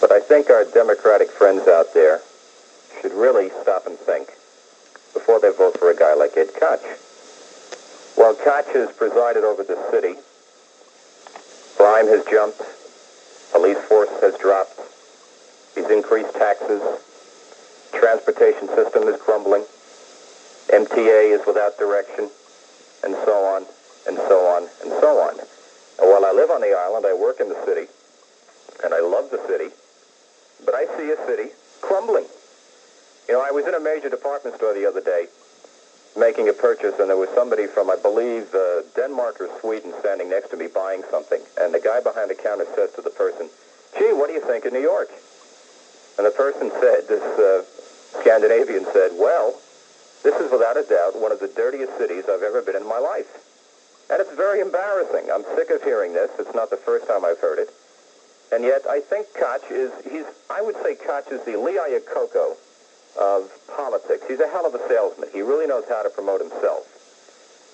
But I think our Democratic friends out there should really stop and think before they vote for a guy like Ed Koch. Well, Koch has presided over the city. Crime has jumped. Police force has dropped. He's increased taxes. Transportation system is crumbling. MTA is without direction. And so on, and so on, and so on. And while I live on the island, I work in the city. And I love the city. But I see a city crumbling. You know, I was in a major department store the other day making a purchase, and there was somebody from, I believe, Denmark or Sweden standing next to me buying something. And the guy behind the counter says to the person, "Gee, what do you think of New York?" And the person said, this Scandinavian said, "Well, this is without a doubt one of the dirtiest cities I've ever been in my life." And it's very embarrassing. I'm sick of hearing this. It's not the first time I've heard it. And yet I think Koch I would say Koch is the Lee Iacocca of politics. He's a hell of a salesman. He really knows how to promote himself.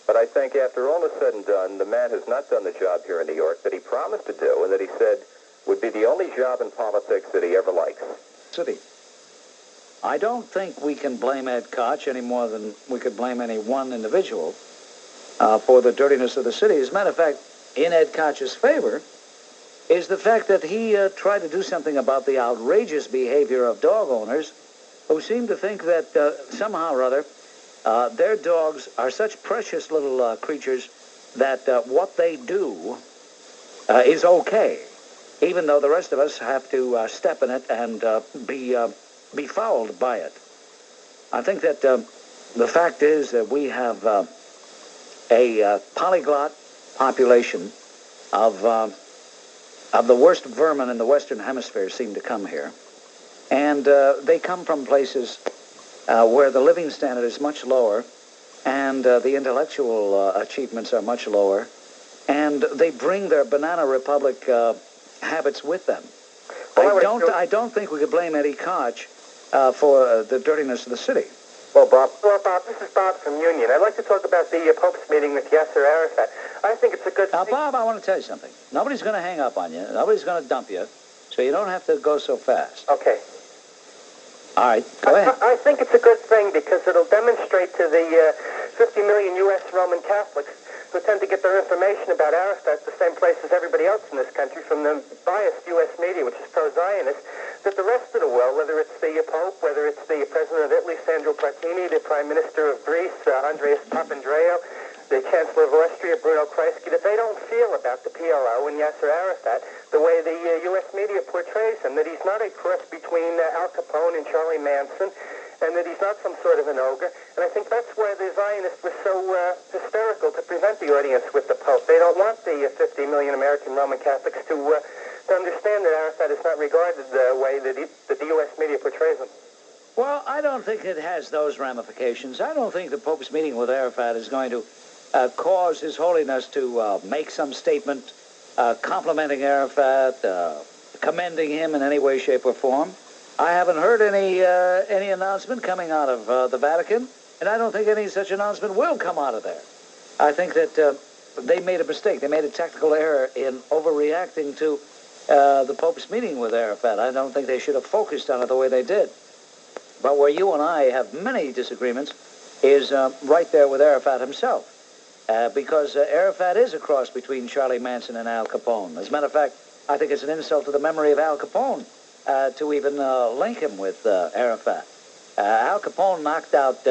But I think after all is said and done, the man has not done the job here in New York that he promised to do and that he said would be the only job in politics that he ever likes. City. I don't think we can blame Ed Koch any more than we could blame any one individual for the dirtiness of the city. As a matter of fact, in Ed Koch's favor is the fact that he tried to do something about the outrageous behavior of dog owners who seem to think that somehow or other their dogs are such precious little creatures that what they do is okay, even though the rest of us have to step in it and be befouled by it. I think that the fact is that we have a polyglot population of the worst vermin in the Western Hemisphere seem to come here. And they come from places where the living standard is much lower and the intellectual achievements are much lower. And they bring their Banana Republic habits with them. I don't think we could blame Eddie Koch for the dirtiness of the city. Well, Bob, this is Bob from Union. I'd like to talk about the Pope's meeting with Yasser Arafat. I think it's a good thing. Bob, I want to tell you something. Nobody's going to hang up on you. Nobody's going to dump you. So you don't have to go so fast. Okay. All right, go ahead. I think it's a good thing because it'll demonstrate to the 50 million U.S. Roman Catholics who tend to get their information about Arafat the same place as everybody else in this country from the biased U.S. media, which is pro-Zionist, that the rest of the world, whether it's the Pope, whether it's the President of Italy, Sandro Pertini, the Prime Minister of Greece, Andreas Papandreou, the Chancellor of Austria, Bruno Kreisky, that they don't feel about the PLO and Yasser Arafat the way the U.S. media portrays him, that he's not a cross between Al Capone and Charlie Manson, and that he's not some sort of an ogre. And I think that's why the Zionists were so hysterical to prevent the audience with the Pope. They don't want the 50 million American Roman Catholics to understand that Arafat is not regarded the way that the U.S. media portrays him. Well, I don't think it has those ramifications. I don't think the Pope's meeting with Arafat is going to cause His Holiness to make some statement complimenting Arafat, commending him in any way, shape, or form. I haven't heard any announcement coming out of the Vatican, and I don't think any such announcement will come out of there. I think that they made a mistake. They made a technical error in overreacting to the Pope's meeting with Arafat. I don't think they should have focused on it the way they did. But where you and I have many disagreements is right there with Arafat himself. Because Arafat is a cross between Charlie Manson and Al Capone. As a matter of fact, I think it's an insult to the memory of Al Capone to even link him with Arafat. Al Capone knocked out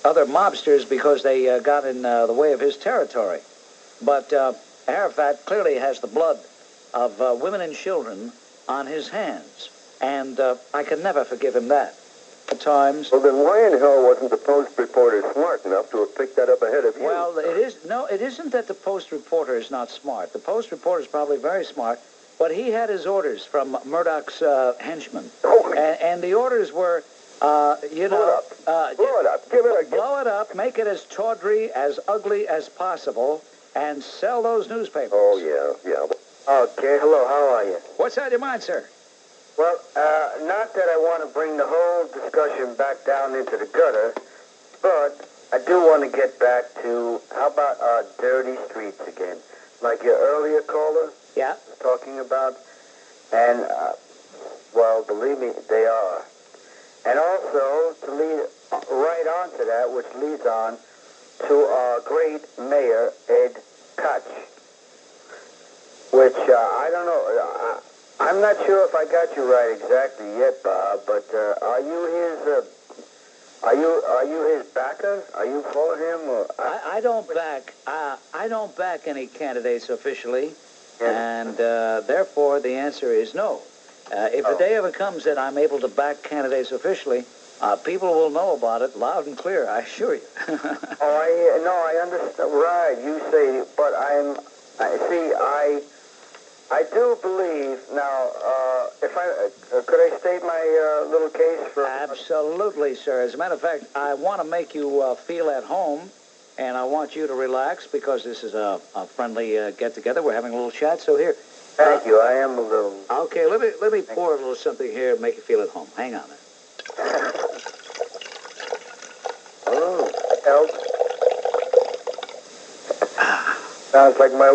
other mobsters because they got in the way of his territory. But Arafat clearly has the blood of women and children on his hands. And I can never forgive him that. At times. Well, then why in hell wasn't the Post reporter smart enough to have picked that up ahead of you? Well, it isn't that the Post reporter is not smart. The Post reporter is probably very smart, but he had his orders from Murdoch's henchmen. And the orders were, blow it up. Blow it up, make it as tawdry, as ugly as possible, and sell those newspapers. Oh, yeah. Okay, hello, how are you? What's on your mind, sir? Well, not that I want to bring the whole discussion back down into the gutter, but I do want to get back to how about our dirty streets again, like your earlier caller was talking about. And, believe me, they are. And also, to lead right on to that, which leads on to our great mayor, Ed Koch, which I don't know, I'm not sure if I got you right exactly yet, Bob, but are you his backer? Are you for him? Or, I don't back any candidates officially, and therefore the answer is no. If the day ever comes that I'm able to back candidates officially, people will know about it loud and clear, I assure you. I understand. Right, you say, but I do believe now. Could I state my little case for? Absolutely, sir. As a matter of fact, I want to make you feel at home, and I want you to relax because this is a friendly get-together. We're having a little chat. So here. Thank you. I am a little. Okay, let me pour a little something here and make you feel at home. Hang on. Oh, help. Sounds like my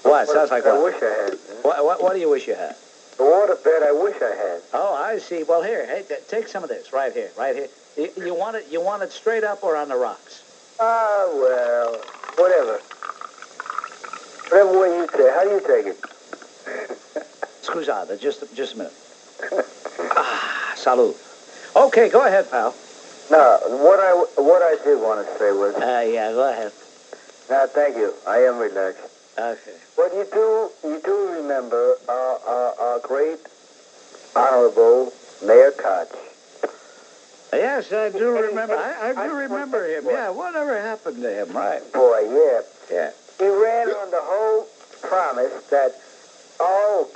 What? Sounds like what? I wish I had. What do you wish you had? The waterbed I wish I had. Oh, I see. Well, here, hey, take some of this right here. You want it straight up or on the rocks? Well, whatever. Whatever way you take. How do you take it? Scusate, just a minute. Salud. Okay, go ahead, pal. No, what I did want to say was. Yeah, go ahead. No, thank you. I am relaxed. Okay. But you do remember our great honorable Mayor Koch. Yes, I do remember. I do remember him. Yeah, whatever happened to him, right? Boy, yeah. Yeah. He ran on the whole promise that,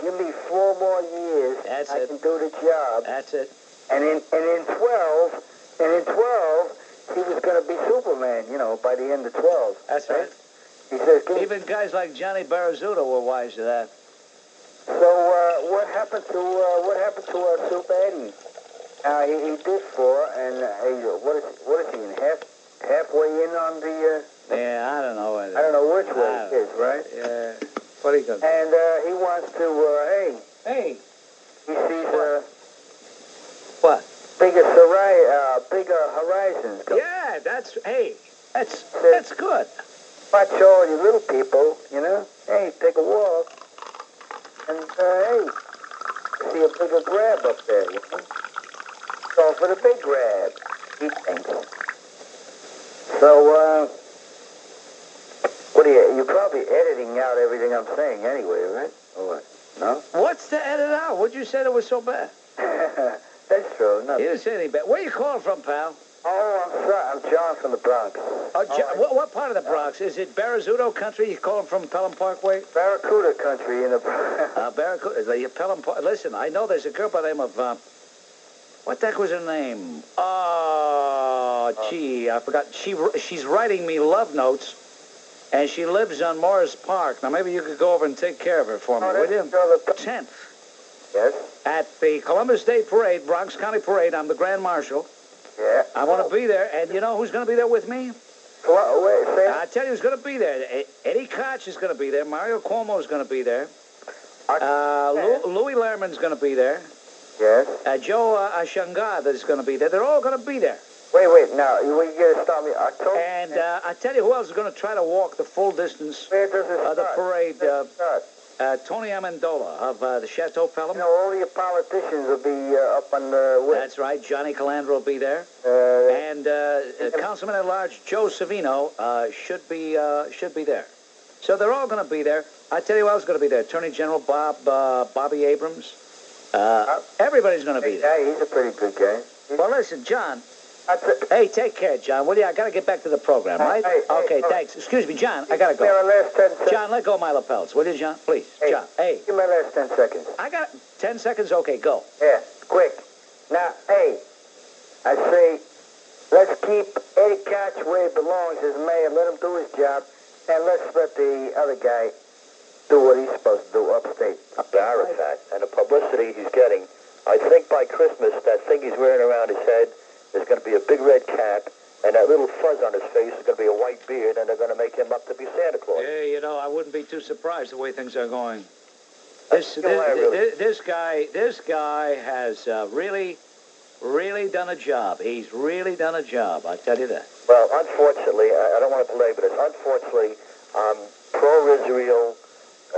give me 4 more years. I can do the job. That's it. And in 12, he was going to be Superman, by the end of 12. That's right. He says, even guys like Johnny Barazzuto were wise to that. So what happened to Super Eddie? He did 4, and what is he in halfway in on the? Yeah, I don't know. I don't know which way it is, right? Yeah. What are you going to do? And he wants to Hey. He sees what? Bigger horizons. Yeah, that's good. Watch all you little people, Hey, take a walk. And, hey, see a bigger grab up there, Go for the big grab, he thinks. So, what are you're probably editing out everything I'm saying anyway, right? Or what? No? What's to edit out? What'd you say that was so bad? That's true. Nothing. You didn't say anything bad. Where you calling from, pal? Oh, I'm sorry. I'm John from the Bronx. What part of the Bronx? Is it Barazzuto country? You calling from Pelham Parkway? Barracuda country in the Bronx. Barracuda. Pelham Park. Listen, I know there's a girl by the name of, what the heck was her name? Gee, I forgot. She's writing me love notes, and she lives on Morris Park. Now, maybe you could go over and take care of her for me, would you? 10th. Yes? At the Columbus Day Parade, Bronx County Parade. I'm the Grand Marshal. Yeah. I want to be there, and you know who's going to be there with me? I tell you who's going to be there. Eddie Koch is going to be there. Mario Cuomo is going to be there. Louis Lerman's going to be there. Yes. Joe Ashangad is going to be there. They're all going to be there. Wait. Now, you got to stop me. And I tell you who else is going to try to walk the full distance of the parade. Tony Amendola of the Chateau Pelham. All your politicians will be up on the west. That's right. Johnny Calandra will be there. And Councilman at Large Joe Savino should be there. So they're all going to be there. I tell you who else is going to be there. Attorney General Bobby Abrams. Everybody's going to be there. Yeah, he's a pretty good guy. Well, listen, John. Hey, take care, John. Will you? I got to get back to the program, right? Okay, thanks. Excuse me, John. I got to go. Last 10 seconds. John, let go of my lapels. Will you, John? Please. John. Hey. Give me my last 10 seconds. I got 10 seconds? Okay, go. Yeah, quick. Now, hey, I say, let's keep Eddie Koch where he belongs as mayor. Let him do his job. And let's let the other guy do what he's supposed to do upstate. Arafat and the publicity he's getting. I think by Christmas, that thing he's wearing around his head is going to be a big red cap, and that little fuzz on his face is going to be a white beard, and they're going to make him up to be Santa Claus. Hey, I wouldn't be too surprised the way things are going. This guy has really done a job. He's really done a job, I tell you that. Well, unfortunately, I don't want to belabor this. Unfortunately, pro-Israel,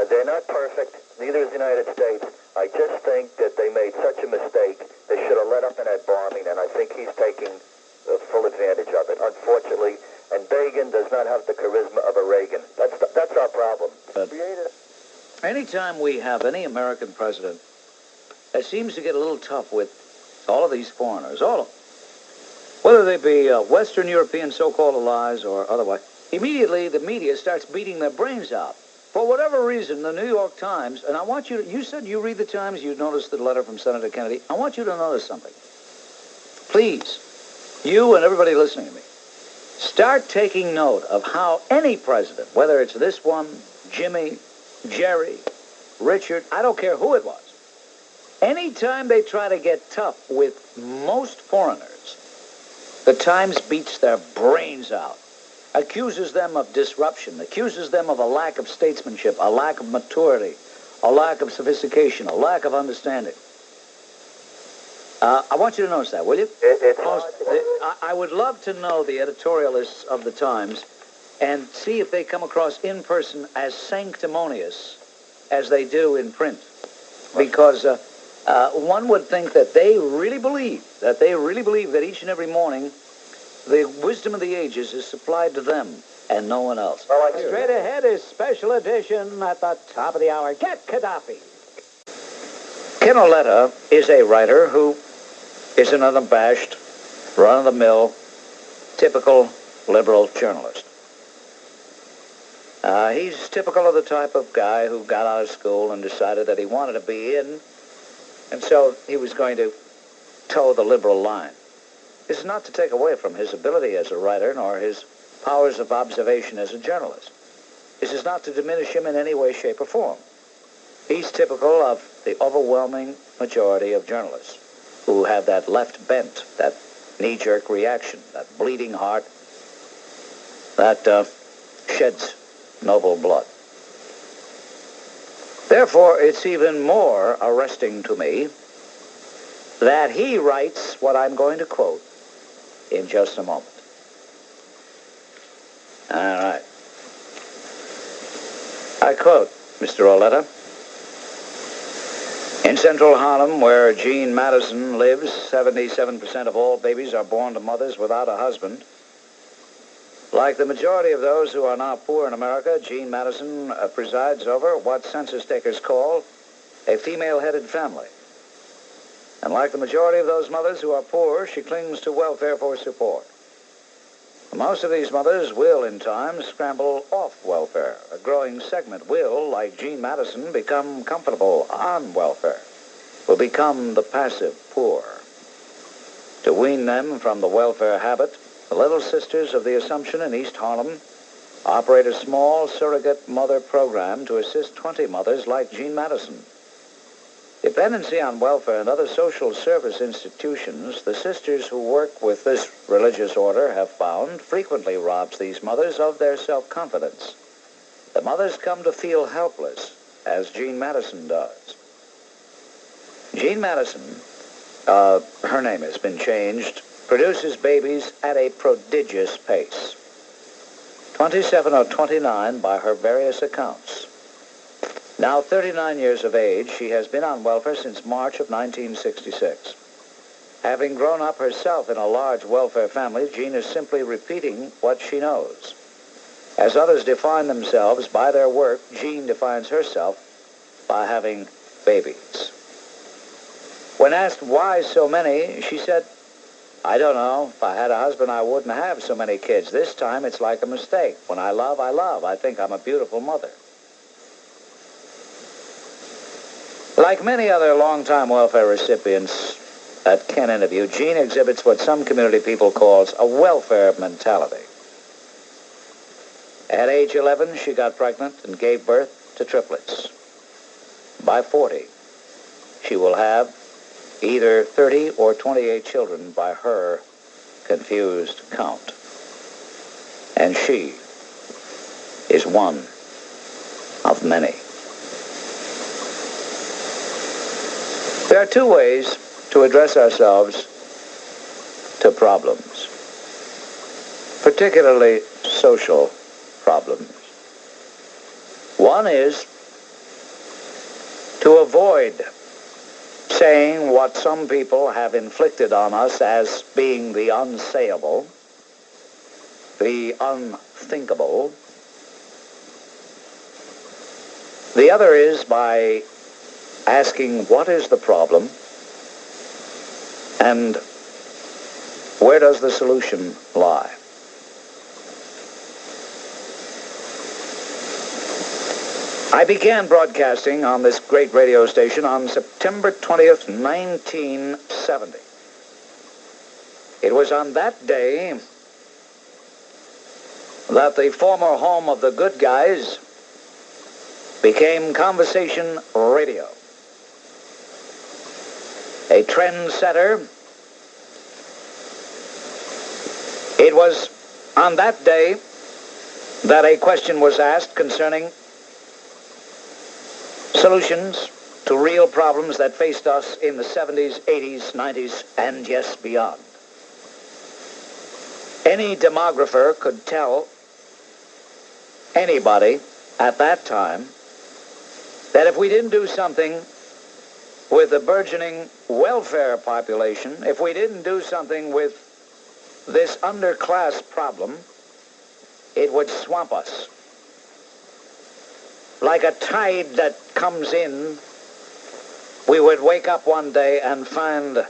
they're not perfect. Neither is the United States. I just think that they made such a mistake. They should have let up in that bombing, and I think he's taking full advantage of it, unfortunately. And Begin does not have the charisma of a Reagan. That's our problem. Anytime we have any American president, it seems to get a little tough with all of these foreigners, all of them. Whether they be Western European so-called allies or otherwise, immediately the media starts beating their brains out. For whatever reason, the New York Times, and I want you to, you said you read the Times, you noticed the letter from Senator Kennedy. I want you to notice something. Please, you and everybody listening to me, start taking note of how any president, whether it's this one, Jimmy, Jerry, Richard, I don't care who it was, anytime they try to get tough with most foreigners, the Times beats their brains out, accuses them of disruption, accuses them of a lack of statesmanship, a lack of maturity, a lack of sophistication, a lack of understanding. I want you to notice that, will you? I would love to know the editorialists of the Times and see if they come across in person as sanctimonious as they do in print. Because one would think that they really believe that each and every morning the wisdom of the ages is supplied to them and no one else. Straight ahead is special edition at the top of the hour. Get Gaddafi. Ken Auletta is a writer who is an unabashed, run-of-the-mill, typical liberal journalist. He's typical of the type of guy who got out of school and decided that he wanted to be in, and so he was going to toe the liberal line. This is not to take away from his ability as a writer nor his powers of observation as a journalist. This is not to diminish him in any way, shape, or form. He's typical of the overwhelming majority of journalists who have that left bent, that knee-jerk reaction, that bleeding heart, that sheds noble blood. Therefore, it's even more arresting to me that he writes what I'm going to quote in just a moment. All right. I quote, Mr. Auletta, in central Harlem, where Jean Madison lives, 77% of all babies are born to mothers without a husband. Like the majority of those who are now poor in America, Jean Madison presides over what census takers call a female-headed family. And like the majority of those mothers who are poor, she clings to welfare for support. Most of these mothers will, in time, scramble off welfare. A growing segment will, like Jean Madison, become comfortable on welfare, will become the passive poor. To wean them from the welfare habit, the Little Sisters of the Assumption in East Harlem operate a small surrogate mother program to assist 20 mothers like Jean Madison. Dependency on welfare and other social service institutions, the sisters who work with this religious order have found, frequently robs these mothers of their self-confidence. The mothers come to feel helpless, as Jean Madison does. Jean Madison, her name has been changed, produces babies at a prodigious pace. 27 or 29 by her various accounts. Now 39 years of age, she has been on welfare since March of 1966. Having grown up herself in a large welfare family, Jean is simply repeating what she knows. As others define themselves by their work, Jean defines herself by having babies. When asked why so many, she said, I don't know. If I had a husband, I wouldn't have so many kids. This time, it's like a mistake. When I love, I love. I think I'm a beautiful mother. Like many other long-time welfare recipients that Ken interviewed, Jean exhibits what some community people calls a welfare mentality. At age 11, she got pregnant and gave birth to triplets. By 40, she will have either 30 or 28 children by her confused count. And she is one of many. There are two ways to address ourselves to problems, particularly social problems. One is to avoid saying what some people have inflicted on us as being the unsayable, the unthinkable. The other is by asking what is the problem and where does the solution lie? I began broadcasting on this great radio station on September 20th, 1970. It was on that day that the former home of the good guys became conversation radio. A trendsetter. It was on that day that a question was asked concerning solutions to real problems that faced us in the 70s, 80s, 90s, and yes, beyond. Any demographer could tell anybody at that time that if we didn't do something with the burgeoning welfare population, if we didn't do something with this underclass problem, it would swamp us. Like a tide that comes in, we would wake up one day and find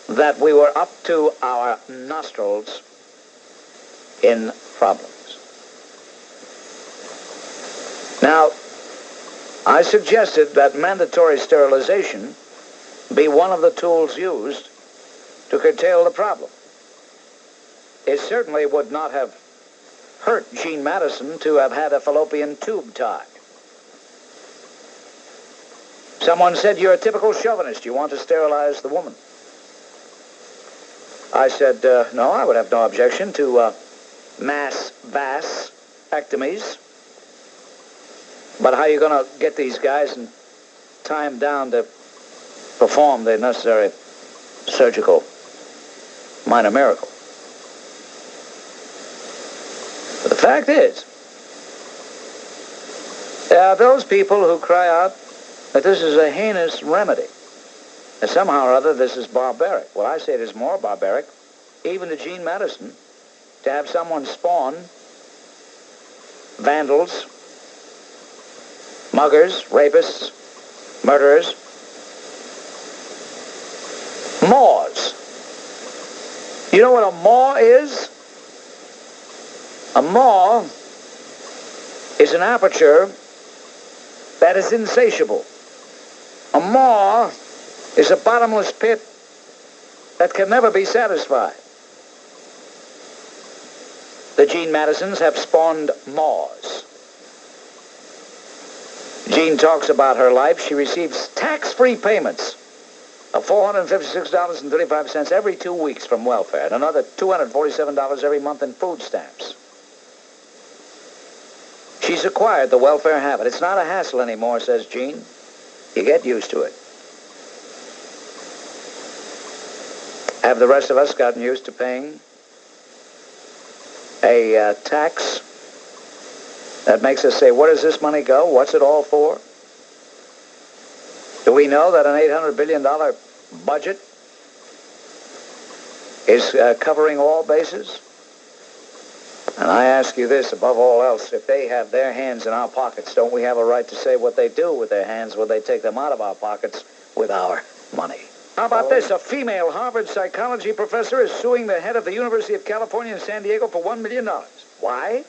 that we were up to our nostrils in problems. Now, I suggested that mandatory sterilization be one of the tools used to curtail the problem. It certainly would not have hurt Gene Madison to have had a fallopian tube tied. Someone said, "You're a typical chauvinist. You want to sterilize the woman." I said, no, I would have no objection to mass vasectomies. But how are you going to get these guys and tie them down to perform the necessary surgical minor miracle? But the fact is, there are those people who cry out that this is a heinous remedy, and somehow or other this is barbaric. Well, I say it is more barbaric, even to Gene Madison, to have someone spawn vandals, muggers, rapists, murderers, maws. You know what a maw is? A maw is an aperture that is insatiable. A maw is a bottomless pit that can never be satisfied. The Gene Madisons have spawned maws. Jean talks about her life. She receives tax-free payments of $456.35 every 2 weeks from welfare, and another $247 every month in food stamps. She's acquired the welfare habit. It's not a hassle anymore, says Jean. You get used to it. Have the rest of us gotten used to paying a tax that makes us say, where does this money go? What's it all for? Do we know that an $800 billion budget is covering all bases? And I ask you this, above all else, if they have their hands in our pockets, don't we have a right to say what they do with their hands when they take them out of our pockets with our money? How about this? A female Harvard psychology professor is suing the head of the University of California in San Diego for $1 million. Why?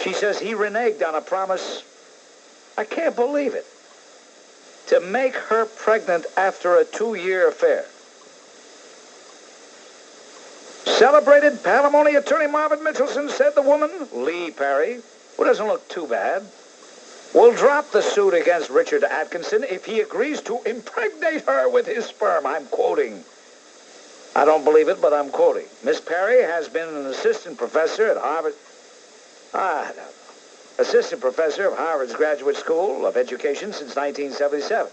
She says he reneged on a promise, I can't believe it, to make her pregnant after a 2-year affair. Celebrated palimony attorney Marvin Mitchelson said the woman, Lee Perry, who doesn't look too bad, will drop the suit against Richard Atkinson if he agrees to impregnate her with his sperm. I'm quoting. I don't believe it, but I'm quoting. Miss Perry has been an assistant professor at Harvard. Assistant professor of Harvard's Graduate School of Education since 1977.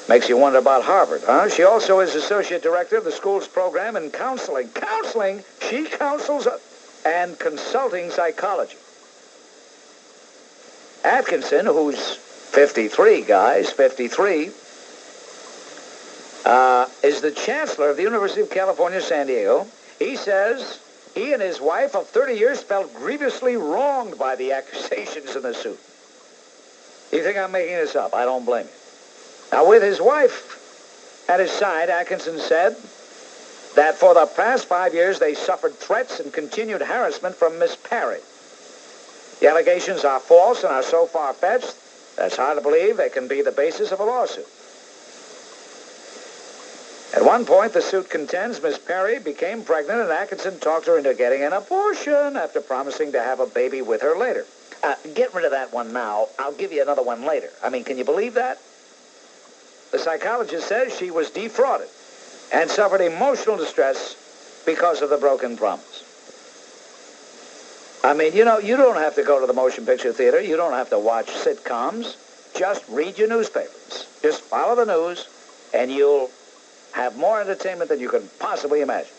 Makes you wonder about Harvard, huh? She also is associate director of the school's program in counseling. Counseling? She counsels and consulting psychology. Atkinson, who's 53, guys, 53, is the chancellor of the University of California, San Diego. He says he and his wife of 30 years felt grievously wronged by the accusations in the suit. You think I'm making this up? I don't blame you. Now, with his wife at his side, Atkinson said that for the past 5 years, they suffered threats and continued harassment from Miss Perry. The allegations are false and are so far-fetched, that's hard to believe they can be the basis of a lawsuit. At one point, the suit contends Miss Perry became pregnant and Atkinson talked her into getting an abortion after promising to have a baby with her later. Get rid of that one now. I'll give you another one later. I mean, can you believe that? The psychologist says she was defrauded and suffered emotional distress because of the broken promise. I mean, you know, you don't have to go to the motion picture theater. You don't have to watch sitcoms. Just read your newspapers. Just follow the news, and you'll have more entertainment than you can possibly imagine.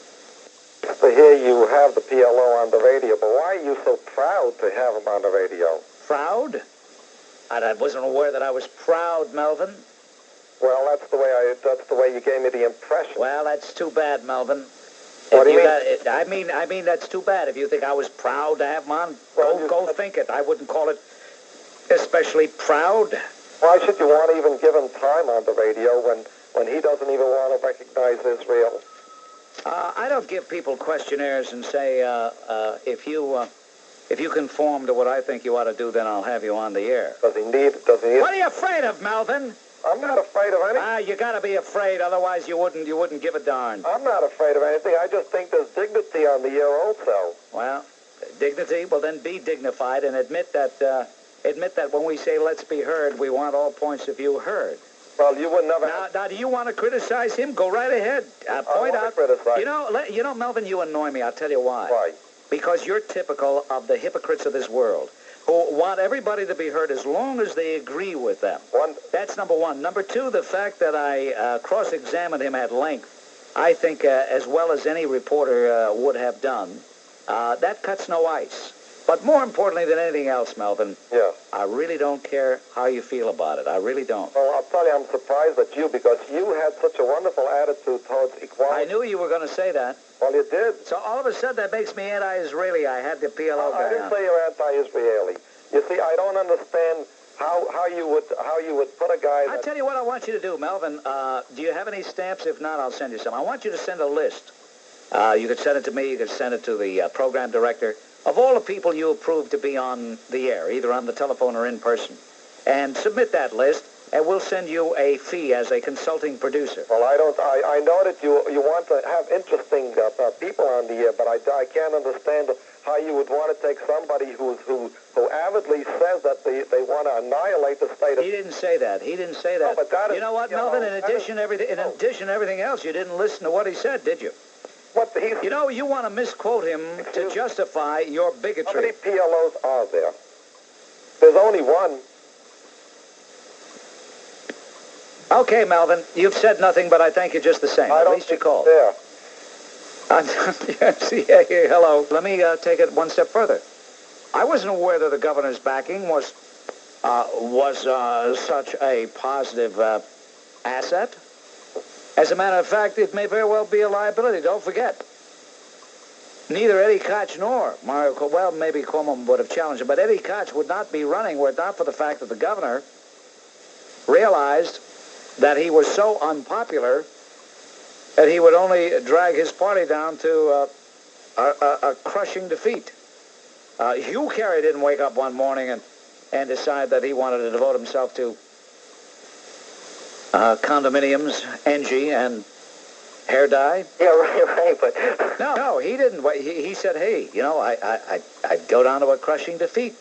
To hear you have the PLO on the radio, but why are you so proud to have him on the radio? Proud? I wasn't aware that I was proud, Melvin. Well, that's the way you gave me the impression. Well, that's too bad, Melvin. What do you mean? I mean, that's too bad. If you think I was proud to have him on, Well, go think it. I wouldn't call it especially proud. Why should you want to even give him time on the radio when he doesn't even want to recognize Israel? I don't give people questionnaires and say, if you conform to what I think you ought to do, then I'll have you on the air. Does he need? What are you afraid of, Melvin? I'm not afraid of anything. You gotta be afraid, otherwise you wouldn't give a darn. I'm not afraid of anything. I just think there's dignity on the air also. Well, dignity? Well, then be dignified and admit that when we say let's be heard, we want all points of view heard. Well, you would never. Now, do you want to criticize him? Go right ahead. Point out. Criticize. You know, Melvin, you annoy me. I'll tell you why. Why? Because you're typical of the hypocrites of this world, who want everybody to be heard as long as they agree with them. That's number one. Number two, the fact that I cross-examined him at length, I think as well as any reporter would have done, that cuts no ice. But more importantly than anything else, Melvin, yeah, I really don't care how you feel about it. I really don't. Well, I'll tell you, I'm surprised at you because you had such a wonderful attitude towards equality. I knew you were going to say that. Well, you did. So all of a sudden that makes me anti-Israeli. I had the PLO guy I didn't on. say you're anti-Israeli. You see, I don't understand how you would put a guy. I'll tell you what I want you to do, Melvin. Do you have any stamps? If not, I'll send you some. I want you to send a list. You could send it to me. You could send it to the program director of all the people you approve to be on the air, either on the telephone or in person, and submit that list. And we'll send you a fee as a consulting producer. Well, I know that you want to have interesting people on the air, but I can't understand how you would want to take somebody who avidly says that they want to annihilate the state of... He didn't say that. He didn't say that. No, but that is, you know what, Melvin? In addition to everything else, you didn't listen to what he said, did you? You know, you want to misquote him to justify your bigotry. How many PLOs are there? There's only one. Okay, Melvin, you've said nothing, but I thank you just the same. At least you called. Yeah. Hello. Let me take it one step further. I wasn't aware that the governor's backing was such a positive asset. As a matter of fact, it may very well be a liability. Don't forget. Neither Eddie Koch nor Mario Cuomo, well, maybe Cuomo would have challenged him, but Eddie Koch would not be running were it not for the fact that the governor realized that he was so unpopular that he would only drag his party down to a crushing defeat. Hugh Carey didn't wake up one morning and decide that he wanted to devote himself to condominiums, NG, and hair dye. Yeah, right, but... No, he didn't. He said, hey, you know, I'd go down to a crushing defeat.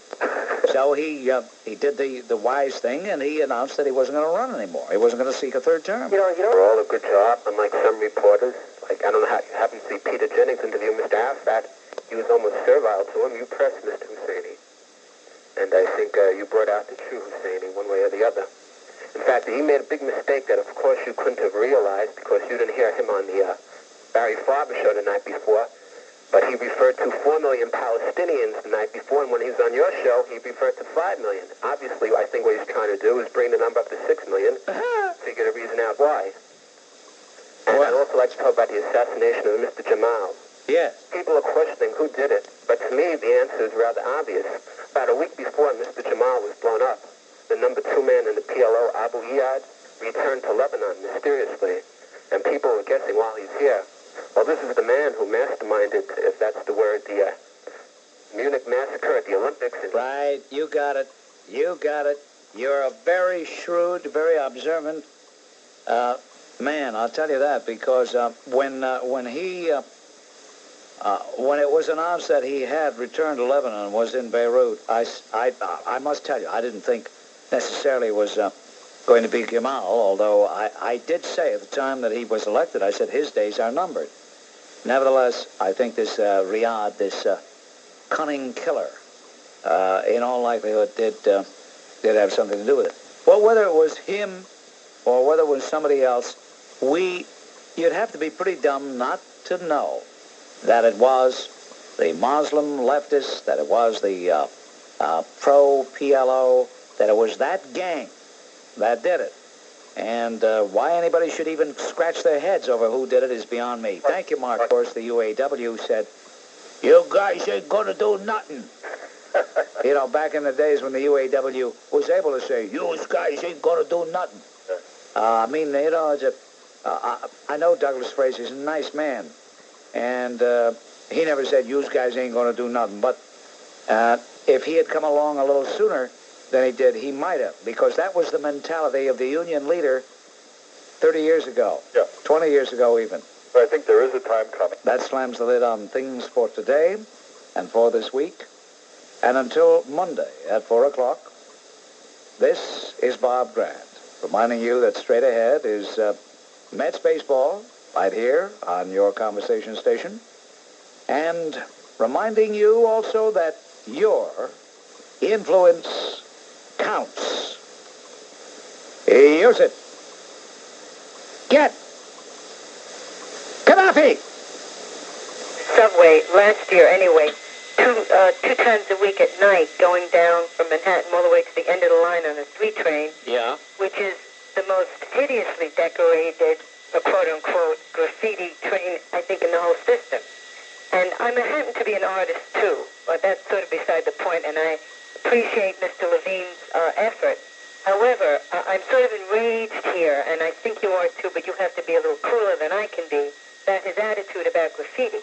So he did the wise thing, and he announced that he wasn't going to run anymore. He wasn't going to seek a third term. You know, we're all a good job, unlike some reporters. Like, I don't know how you happened to see Peter Jennings interview Mr. Arafat. He was almost servile to him. You pressed Mr. Husseini. And I think you brought out the true Husseini one way or the other. In fact, he made a big mistake that, of course, you couldn't have realized because you didn't hear him on the Barry Farber show the night before. But he referred to 4 million Palestinians the night before, and when he was on your show, he referred to 5 million. Obviously, I think what he's trying to do is bring the number up to 6 million, figure the reason out why. And I'd also like to talk about the assassination of Mr. Jamal. Yes. People are questioning who did it, but to me, the answer is rather obvious. About a week before Mr. Jamal was blown up, the number 2 man in the PLO, Abu Iyad, returned to Lebanon mysteriously, and people were guessing while he's here. Well, this is the man who masterminded, if that's the word, the Munich massacre at the Olympics. Right, you got it. You got it. You're a very shrewd, very observant man, I'll tell you that, because when it was announced that he had returned to Lebanon and was in Beirut, I must tell you, I didn't think necessarily it was going to be Jamal, although I did say at the time that he was elected, I said his days are numbered. Nevertheless, I think this Riyadh, this cunning killer, in all likelihood, did have something to do with it. Well, whether it was him or whether it was somebody else, you'd have to be pretty dumb not to know that it was the Muslim leftists, that it was the pro-PLO, that it was that gang that did it. And why anybody should even scratch their heads over who did it is beyond me. Thank you, Mark. Of course, the UAW said, you guys ain't going to do nothing. You know, back in the days when the UAW was able to say, you guys ain't going to do nothing. I mean, you know, I know Douglas Fraser's a nice man. And he never said, you guys ain't going to do nothing. But if he had come along a little sooner than he did, he might have. Because that was the mentality of the union leader 30 years ago. Yeah. 20 years ago even. But I think there is a time coming. That slams the lid on things for today and for this week. And until Monday at 4 o'clock, this is Bob Grant, reminding you that straight ahead is Mets baseball right here on your conversation station. And reminding you also that your influence counts. Use it. Get Gaddafi! Subway last year anyway, two times a week at night going down from Manhattan all the way to the end of the line on a 3 train. Yeah. Which is the most hideously decorated, quote-unquote, graffiti train, I think, in the whole system. And I happen to be an artist, too, but that's sort of beside the point, and I appreciate Mr. Levine's effort. However, I'm sort of enraged here, and I think you are, too, but you have to be a little cooler than I can be, about his attitude about graffiti.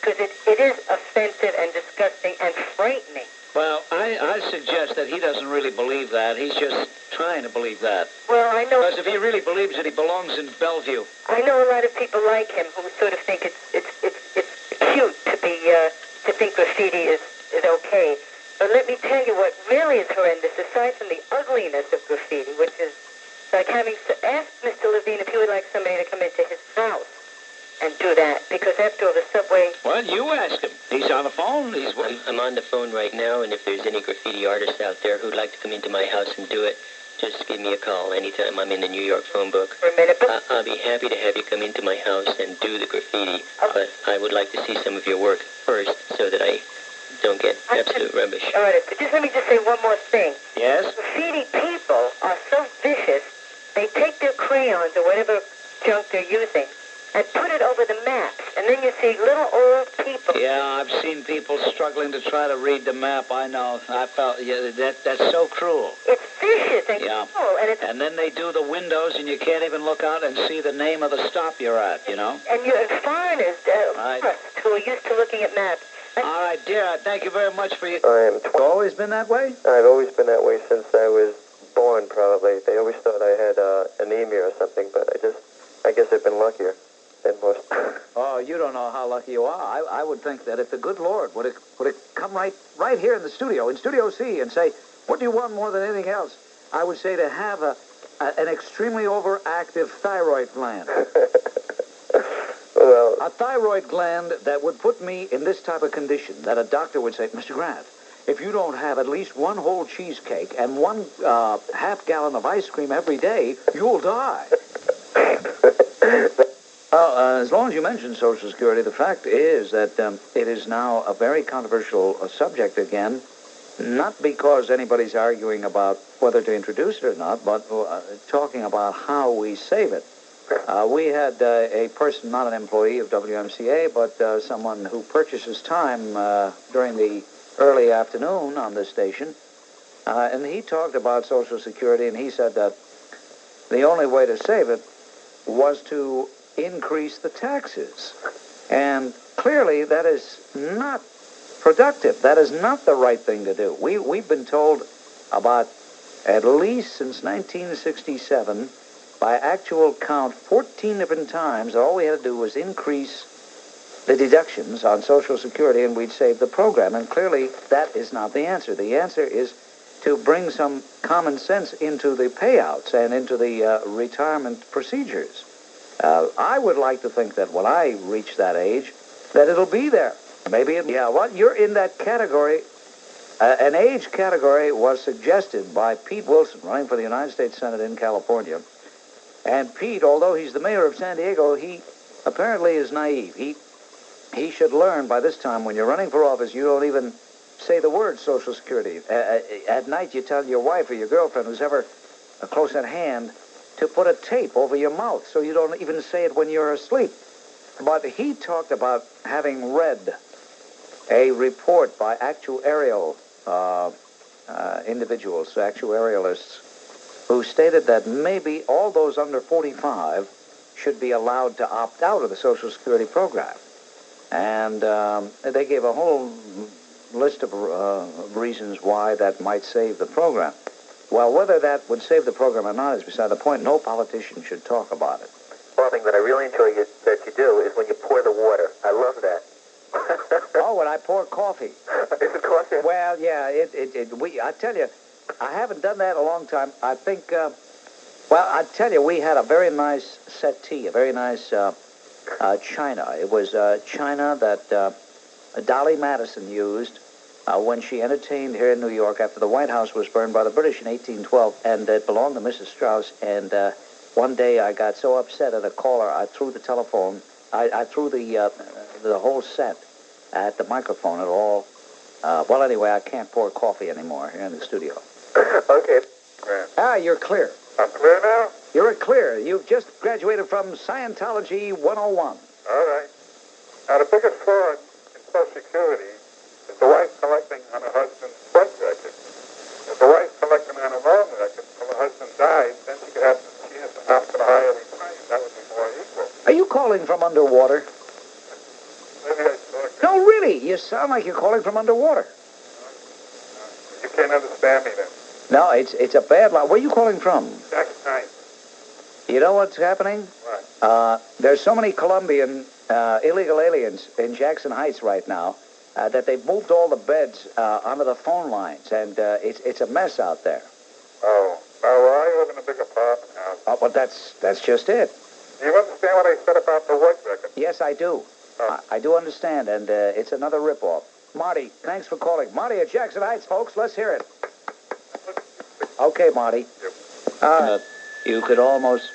Because it is offensive and disgusting and frightening. Well, I suggest that he doesn't really believe that. He's just trying to believe that. Well, I know... Because if he really believes it, he belongs in Bellevue. I know a lot of people like him who sort of think it's cute to think graffiti is okay. But let me tell you what really is horrendous, aside from the ugliness of graffiti, which is like having to ask Mr. Levine if he would like somebody to come into his house and do that, because after all, the subway... Well, you ask him. He's on the phone. I'm on the phone right now, and if there's any graffiti artists out there who'd like to come into my house and do it, just give me a call anytime I'm in the New York phone book. For a minute, but... I'll be happy to have you come into my house and do the graffiti, but I would like to see some of your work first so that I don't get absolute rubbish. All right, but just let me just say one more thing. Yes? Graffiti people are so vicious, they take their crayons or whatever junk they're using and put it over the maps, and then you see little old people. Yeah, I've seen people struggling to try to read the map. I know. I felt that's so cruel. It's vicious and cruel, and then they do the windows, and you can't even look out and see the name of the stop you're at. You know. And you're foreigners who are used to looking at maps. All right, dear. Thank you very much for your... I am always been that way? I've always been that way since I was born, probably. They always thought I had anemia or something, but I guess I've been luckier than most. Oh, you don't know how lucky you are. I would think that if the good Lord would have come right here in the studio, in Studio C, and say, what do you want more than anything else? I would say to have an extremely overactive thyroid gland. Well, a thyroid gland that would put me in this type of condition, that a doctor would say, Mr. Grant, if you don't have at least one whole cheesecake and one half-gallon of ice cream every day, you'll die. Well, as long as you mention Social Security, the fact is that it is now a very controversial subject again, not because anybody's arguing about whether to introduce it or not, but talking about how we save it. We had a person, not an employee of WMCA, but someone who purchases time during the early afternoon on this station, and he talked about Social Security, and he said that the only way to save it was to increase the taxes. And clearly that is not productive. That is not the right thing to do. We've been told about, at least since 1967, by actual count, 14 different times, all we had to do was increase the deductions on Social Security and we'd save the program. And clearly that is not the answer. The answer is to bring some common sense into the payouts and into the retirement procedures. I would like to think that when I reach that age, that it'll be there. Maybe, you're in that category. An age category was suggested by Pete Wilson, running for the United States Senate in California. And Pete, although he's the mayor of San Diego, he apparently is naive. He should learn by this time, when you're running for office, you don't even say the word Social Security. At night, you tell your wife or your girlfriend, who's ever close at hand, to put a tape over your mouth so you don't even say it when you're asleep. But he talked about having read a report by actuarial individuals, actuarialists, who stated that maybe all those under 45 should be allowed to opt out of the Social Security program. And they gave a whole list of reasons why that might save the program. Well, whether that would save the program or not is beside the point. No politician should talk about it. One thing that I really enjoy that you do is when you pour the water. I love that. Oh, when I pour coffee. Is it coffee? Well, yeah, I tell you, I haven't done that in a long time. I think, I tell you, we had a very nice settee, a very nice china. It was china that Dolly Madison used when she entertained here in New York after the White House was burned by the British in 1812, and it belonged to Mrs. Strauss. And one day I got so upset at a caller, I threw the telephone, I threw the whole set at the microphone at all. Well, anyway, I can't pour coffee anymore here in the studio. Okay. You're clear. I'm clear now? You're clear. You've just graduated from Scientology 101. All right. Now, the biggest fraud in Social Security is the wife collecting on her husband's birth record. If the wife collecting on her own record until her husband dies, then she has to opt for the higher retirement. That would be more equal. Are you calling from underwater? Maybe I should. No, really. You sound like you're calling from underwater. You can't understand me then. No, it's a bad line. Where are you calling from? Jackson Heights. You know what's happening? What? There's so many Colombian illegal aliens in Jackson Heights right now that they've moved all the beds onto the phone lines, and it's a mess out there. Oh. Well, I live in a big apartment house. Oh, but that's just it. Do you understand what I said about the work record? Yes, I do. Oh. I do understand, and it's another ripoff. Marty, thanks for calling. Marty at Jackson Heights, folks. Let's hear it. Okay, Marty. You could almost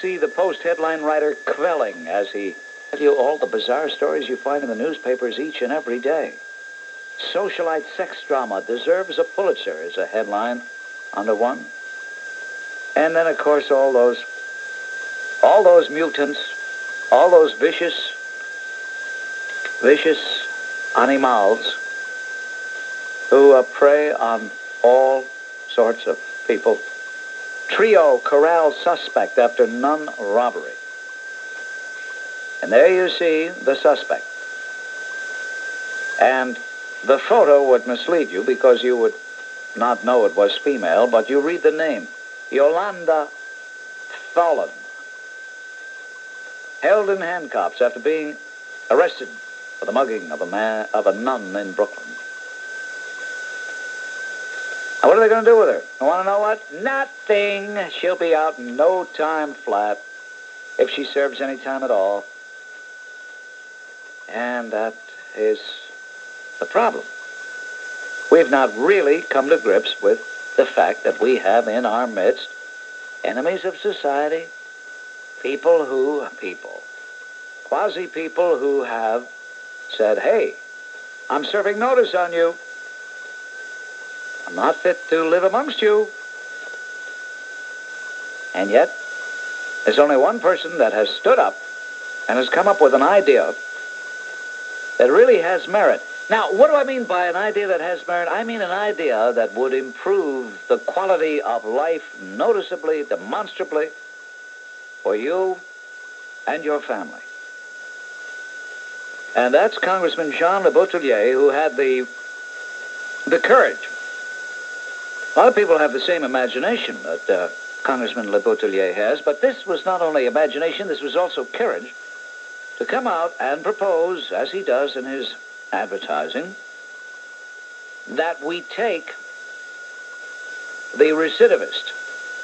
see the Post headline writer quelling as he tells you all the bizarre stories you find in the newspapers each and every day. Socialite sex drama deserves a Pulitzer is a headline under one. And then, of course, all those mutants, all those vicious animals who prey on all sorts of people. Trio corral suspect after nun robbery. And there you see the suspect. And the photo would mislead you because you would not know it was female, but you read the name. Yolanda Tholen. Held in handcuffs after being arrested for the mugging of a nun in Brooklyn. Now, what are they going to do with her? You want to know what? Nothing. She'll be out in no time flat, if she serves any time at all. And that is the problem. we've not really come to grips with the fact that we have in our midst enemies of society, quasi-people who have said, hey, I'm serving notice on you. I'm not fit to live amongst you. And yet, there's only one person that has stood up and has come up with an idea that really has merit. Now, what do I mean by an idea that has merit? I mean an idea that would improve the quality of life noticeably, demonstrably, for you and your family. And that's Congressman Jean LeBoutillier, who had the courage. A lot of people have the same imagination that Congressman LeBoutillier has, but this was not only imagination, this was also courage to come out and propose, as he does in his advertising, that we take the recidivist.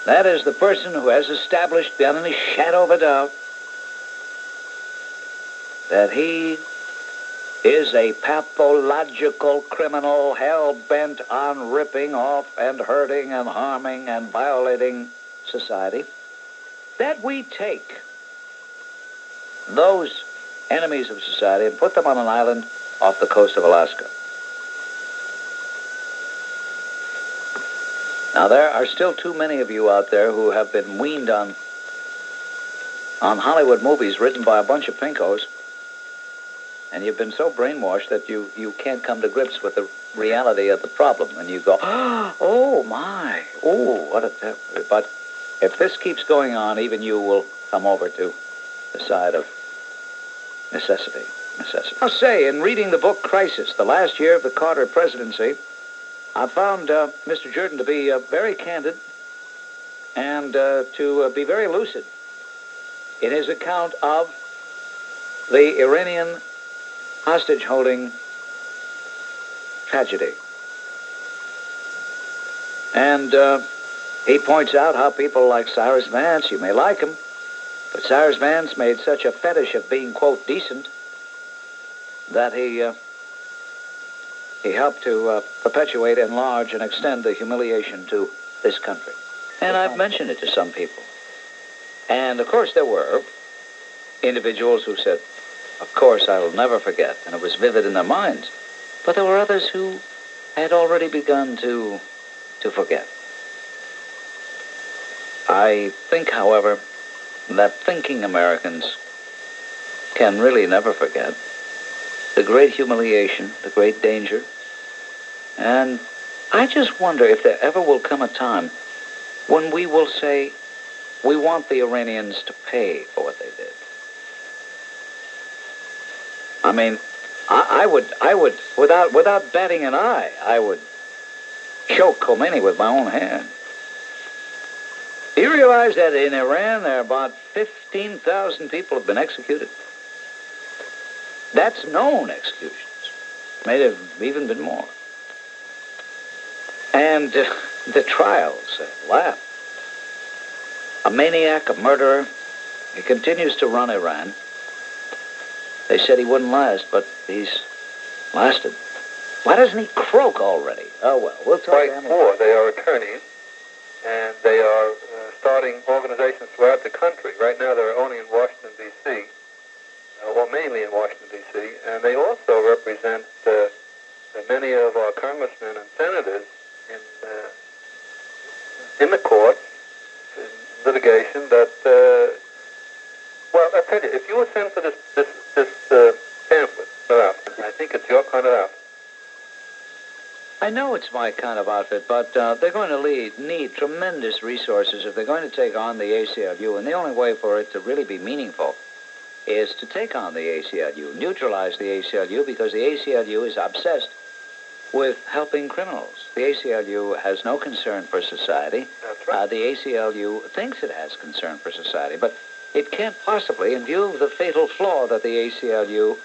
That is the person who has established beyond any shadow of a doubt that he is a pathological criminal hell-bent on ripping off and hurting and harming and violating society, that we take those enemies of society and put them on an island off the coast of Alaska. Now, there are still too many of you out there who have been weaned on Hollywood movies written by a bunch of pinkos, and you've been so brainwashed that you can't come to grips with the reality of the problem. And you go, oh, my, oh, what a... But if this keeps going on, even you will come over to the side of necessity. I'll say, in reading the book Crisis, the last year of the Carter presidency, I found Mr. Jordan to be very candid and to be very lucid in his account of the Iranian hostage-holding tragedy. And he points out how people like Cyrus Vance, you may like him, but Cyrus Vance made such a fetish of being, quote, decent, that he helped to perpetuate, enlarge, and extend the humiliation to this country. And I've mentioned it to some people. And, of course, there were individuals who said, of course, I will never forget, and it was vivid in their minds. But there were others who had already begun to forget. I think, however, that thinking Americans can really never forget the great humiliation, the great danger. And I just wonder if there ever will come a time when we will say, we want the Iranians to pay for what they did. I mean, I would, without batting an eye, I would choke Khomeini with my own hand. Do you realize that in Iran, there are about 15,000 people have been executed? That's known executions. May have even been more. And the trials, laugh. A maniac, a murderer, he continues to run Iran. They said he wouldn't last, but he's lasted. Why doesn't he croak already? Oh, well, we'll talk to him. They are attorneys, and they are starting organizations throughout the country. Right now, they're only in Washington, D.C., well, mainly in Washington, D.C., and they also represent many of our congressmen and senators in the courts, in litigation that, well, I tell you, if you were sent for this pamphlet, I think it's your kind of outfit. I know it's my kind of outfit, but they're going to need tremendous resources if they're going to take on the ACLU, and the only way for it to really be meaningful is to take on the ACLU, neutralize the ACLU, because the ACLU is obsessed with helping criminals. The ACLU has no concern for society. That's right. The ACLU thinks it has concern for society, but it can't possibly, in view of the fatal flaw that the ACLU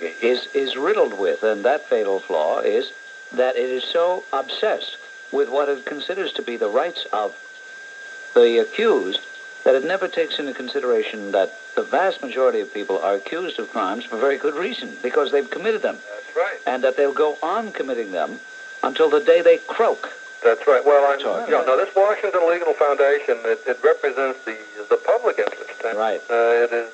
is riddled with, and that fatal flaw is that it is so obsessed with what it considers to be the rights of the accused that it never takes into consideration that the vast majority of people are accused of crimes for very good reason, because they've committed them. That's right. And that they'll go on committing them until the day they croak. That's right. Well, Now, this Washington Legal Foundation, it represents the public interest. And, right. It is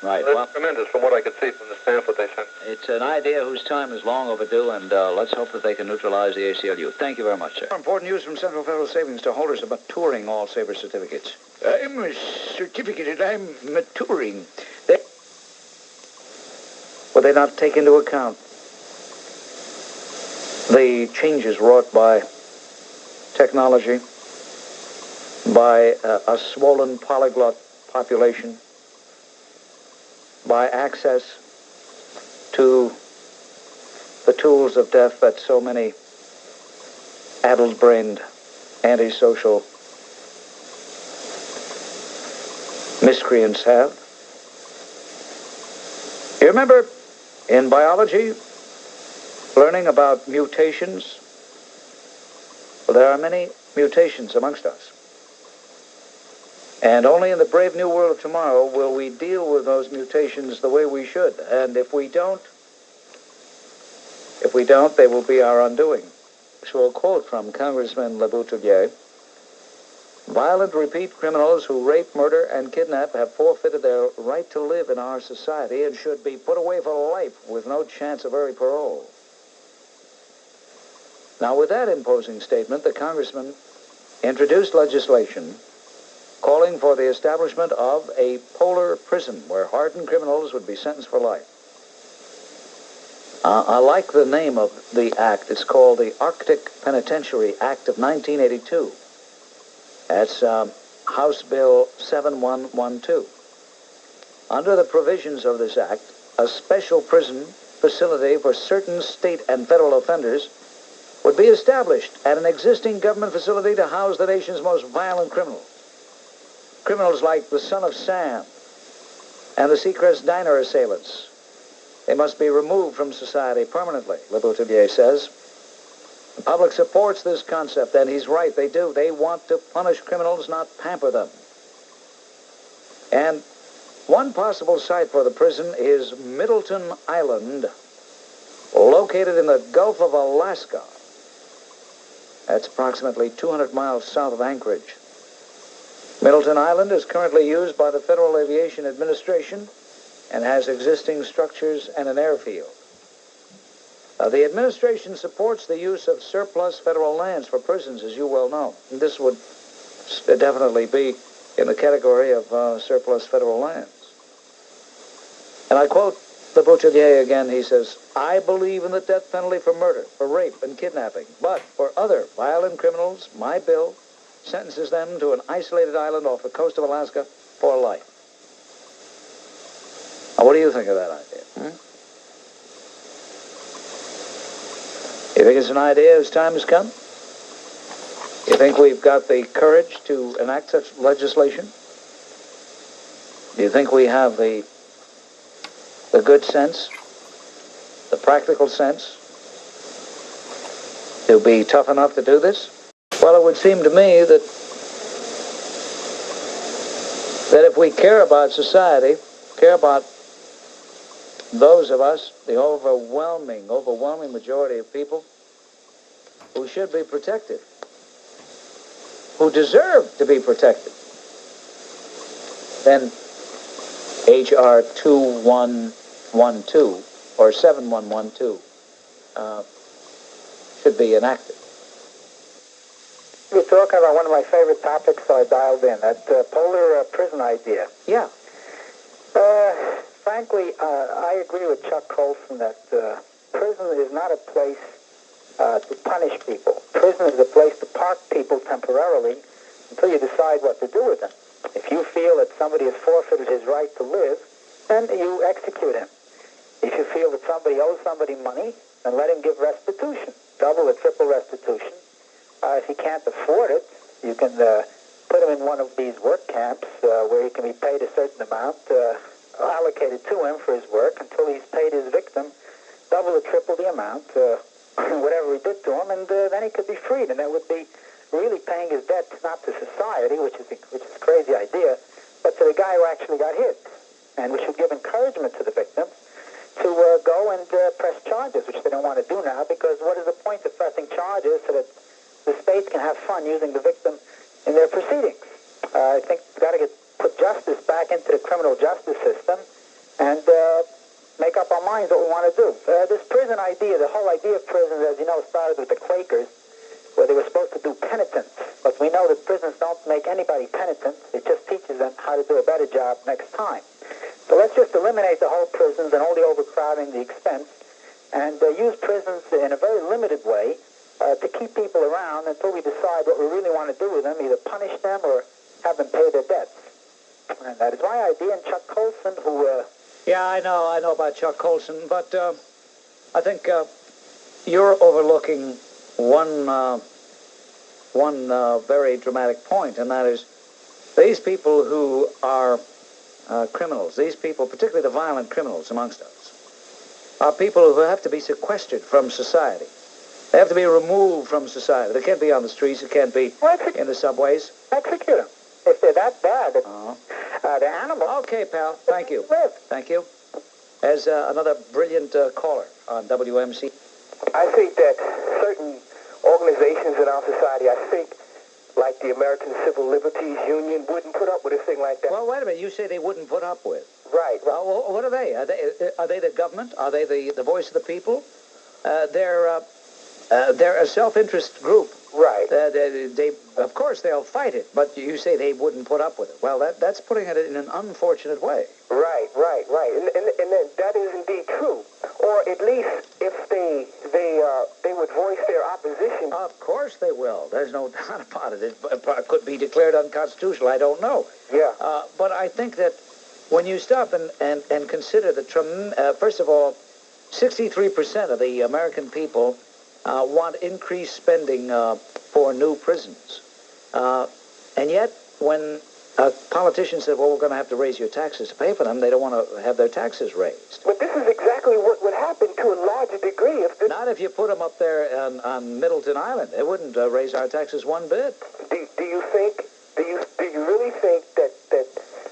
right. Well, Well, tremendous from what I could see from the pamphlet they sent. it's an idea whose time is long overdue, and let's hope that they can neutralize the ACLU. Thank you very much, sir. Important news from Central Federal Savings to holders of maturing all-saver certificates. I'm a certificate and I'm maturing. Will they not take into account the changes wrought by technology, by a swollen polyglot population, by access to the tools of death that so many addled-brained, antisocial miscreants have? You remember in biology, learning about mutations? Well, there are many mutations amongst us. And only in the brave new world of tomorrow will we deal with those mutations the way we should. And if we don't, they will be our undoing. So a quote from Congressman LeBoutillier: violent repeat criminals who rape, murder, and kidnap have forfeited their right to live in our society and should be put away for life with no chance of early parole. Now, with that imposing statement, the congressman introduced legislation calling for the establishment of a polar prison where hardened criminals would be sentenced for life. I like the name of the act. It's called the Arctic Penitentiary Act of 1982. That's House Bill 7112. Under the provisions of this act, a special prison facility for certain state and federal offenders would be established at an existing government facility to house the nation's most violent criminals. Criminals like the Son of Sam and the Seacrest Diner assailants. They must be removed from society permanently, LeBoutillier says. The public supports this concept, and he's right, they do. They want to punish criminals, not pamper them. And one possible site for the prison is Middleton Island, located in the Gulf of Alaska. That's approximately 200 miles south of Anchorage. Middleton Island is currently used by the Federal Aviation Administration and has existing structures and an airfield. The administration supports the use of surplus federal lands for prisons, as you well know. And this would definitely be in the category of surplus federal lands. And I quote LeBoutillier again. He says, I believe in the death penalty for murder, for rape, and kidnapping. But for other violent criminals, my bill sentences them to an isolated island off the coast of Alaska for life. Now, what do you think of that idea? You think it's an idea whose time has come? You think we've got the courage to enact such legislation? Do you think we have the good sense, the practical sense, to be tough enough to do this? Well, it would seem to me that if we care about society, care about those of us, the overwhelming majority of people who should be protected, who deserve to be protected, then H.R. 2112 or 7112 should be enacted. You're talking about one of my favorite topics, so I dialed in, that polar prison idea. Yeah. Frankly, I agree with Chuck Colson that prison is not a place to punish people. Prison is a place to park people temporarily until you decide what to do with them. If you feel that somebody has forfeited his right to live, then you execute him. If you feel that somebody owes somebody money, then let him give restitution, double or triple restitution. If he can't afford it, you can put him in one of these work camps where he can be paid a certain amount allocated to him for his work until he's paid his victim double or triple the amount, whatever he did to him, and then he could be freed. And that would be really paying his debt not to society, which is a crazy idea, but to the guy who actually got hit. And we should give encouragement to the victims to go and press charges, which they don't want to do now, because what is the point of pressing charges so that the states can have fun using the victim in their proceedings? I think we've got to put justice back into the criminal justice system and make up our minds what we want to do. This prison idea, the whole idea of prisons, as you know, started with the Quakers, where they were supposed to do penitence. But we know that prisons don't make anybody penitent. It just teaches them how to do a better job next time. So let's just eliminate the whole prisons and all the overcrowding, the expense, and use prisons in a very limited way to keep people around until we decide what we really want to do with them, either punish them or have them pay their debts. And that is my idea. And Chuck Colson, who... Yeah, I know about Chuck Colson, but I think you're overlooking one very dramatic point, and that is these people who are criminals, these people, particularly the violent criminals amongst us, are people who have to be sequestered from society. They have to be removed from society. They can't be on the streets. They can't be in the subways. Execute them. If they're that bad, they're animals. Okay, pal. Thank you. Thank you. As another brilliant caller on WMCA. I think that certain organizations in our society, I think, like the American Civil Liberties Union, wouldn't put up with a thing like that. Well, wait a minute. You say they wouldn't put up with. Right. Well, what are they? Are they the government? Are they the voice of the people? They're a self-interest group. Right. They, of course, they'll fight it, but you say they wouldn't put up with it. Well, that's putting it in an unfortunate way. Right. And that is indeed true. Or at least if they would voice their opposition. Of course they will. There's no doubt about it. It could be declared unconstitutional. I don't know. Yeah. But I think that when you stop and consider first of all, 63% of the American people want increased spending for new prisons. And yet, when politicians say, well, we're going to have to raise your taxes to pay for them, they don't want to have their taxes raised. But this is exactly what would happen to a larger degree. Not if you put them up there on Middleton Island. They wouldn't raise our taxes one bit. Do you really think that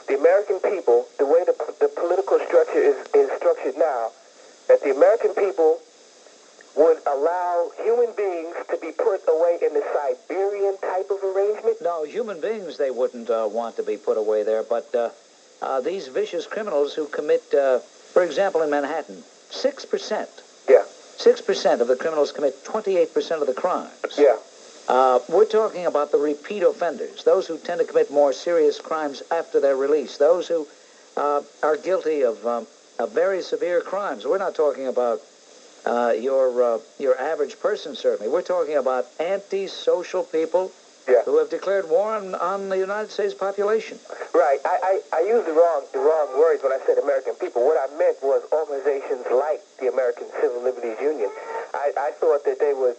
the American people, the way the political structure is structured now, that the American people would allow human beings to be put away in the Siberian type of arrangement? No, human beings they wouldn't want to be put away there, but these vicious criminals who commit, for example, in Manhattan, 6%. Yeah. 6% of the criminals commit 28% of the crimes. Yeah. We're talking about the repeat offenders, those who tend to commit more serious crimes after their release, those who are guilty of very severe crimes. We're not talking about your average person, certainly. We're talking about antisocial people who have declared war on the United States population. Right. I used the wrong words when I said American people. What I meant was organizations like the American Civil Liberties Union. I thought that they would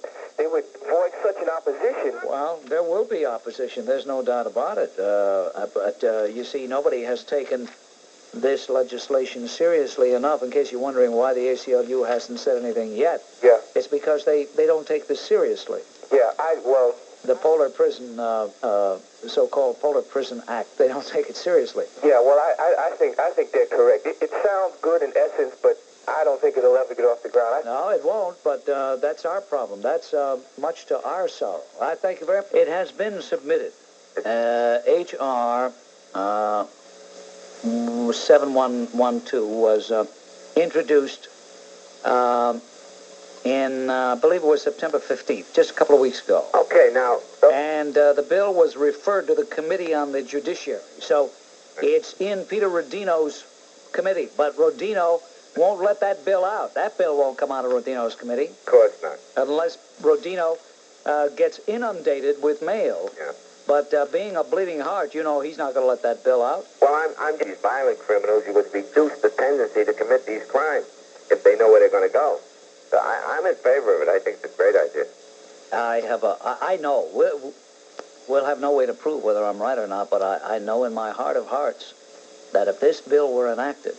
voice such an opposition. Well, there will be opposition. There's no doubt about it. But you see, nobody has taken this legislation seriously enough, in case you're wondering why the ACLU hasn't said anything yet. Yeah. It's because they don't take this seriously. Yeah, the Polar Prison, so-called Polar Prison Act, they don't take it seriously. Yeah, well, I think they're correct. It sounds good in essence, but I don't think it'll ever get off the ground. No, it won't, but that's our problem. That's much to our sorrow. I thank you very much. It has been submitted. H.R. 7112 was introduced in, I believe it was September 15th, just a couple of weeks ago. Okay, now... And the bill was referred to the Committee on the Judiciary. So it's in Peter Rodino's committee, but Rodino won't let that bill out. That bill won't come out of Rodino's committee. Of course not. Unless Rodino gets inundated with mail. Yeah. But being a bleeding heart, you know he's not going to let that bill out. Well, I'm these violent criminals. You would reduce the tendency to commit these crimes if they know where they're going to go. So I'm in favor of it. I think it's a great idea. I know. We'll have no way to prove whether I'm right or not, but I know in my heart of hearts that if this bill were enacted,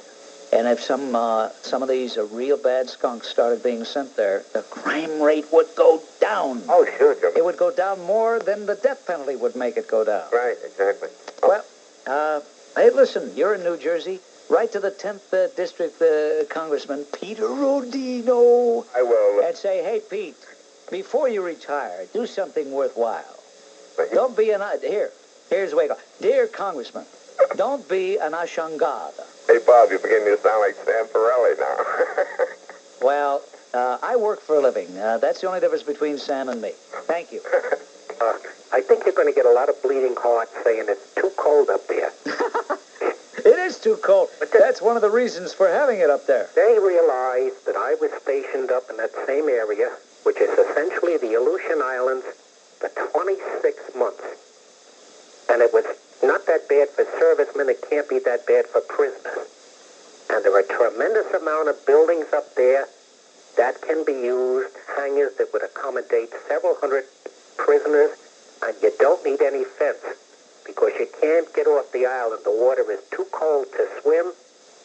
and if some of these real bad skunks started being sent there, the crime rate would go down. Oh, sure, Jim. It would go down more than the death penalty would make it go down. Right, exactly. Well, hey, listen, you're in New Jersey. Write to the 10th District Congressman Peter Rodino. I will. And say, hey, Pete, before you retire, do something worthwhile. Don't be an... Here's the way it goes. Dear Congressman, don't be an Ashangada. Hey, Bob, you're beginning to sound like Stan Farelli now. Well, I work for a living. That's the only difference between Sam and me. Thank you. I think you're going to get a lot of bleeding hearts saying it's too cold up there. It is too cold. But that's one of the reasons for having it up there. They realized that I was stationed up in that same area, which is essentially the Aleutian Islands, for 26 months. And it was not that bad for servicemen. It can't be that bad for prisoners. And there are a tremendous amount of buildings up there that can be used, hangars that would accommodate several hundred prisoners, and you don't need any fence because you can't get off the island. The water is too cold to swim.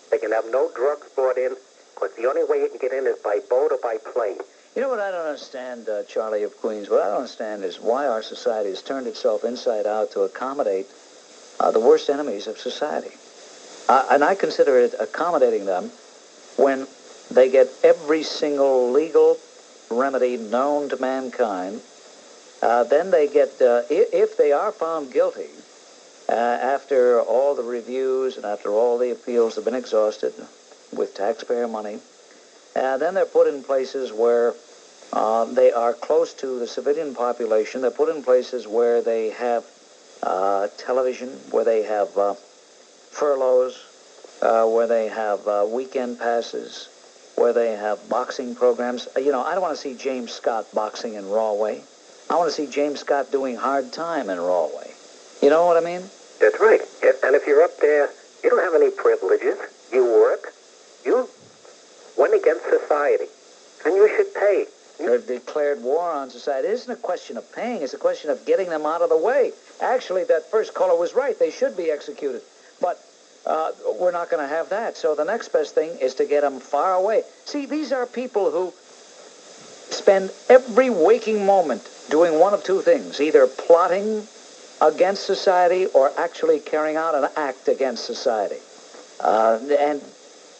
They can have no drugs brought in because the only way you can get in is by boat or by plane. You know what I don't understand, Charlie of Queens? What I don't understand is why our society has turned itself inside out to accommodate the worst enemies of society. And I consider it accommodating them when they get every single legal remedy known to mankind. Then they get, if they are found guilty, after all the reviews and after all the appeals have been exhausted with taxpayer money, then they're put in places where they are close to the civilian population. They're put in places where they have television, where they have furloughs, where they have weekend passes, where they have boxing programs. I don't want to see James Scott boxing in Rahway. I want to see James Scott doing hard time in Rahway. You know what I mean? That's right. And if you're up there, you don't have any privileges. You work. You went against society. And you should pay. They've declared war on society. It isn't a question of paying. It's a question of getting them out of the way. Actually, that first caller was right. They should be executed. But we're not going to have that. So the next best thing is to get them far away. See, these are people who spend every waking moment doing one of two things, either plotting against society or actually carrying out an act against society. And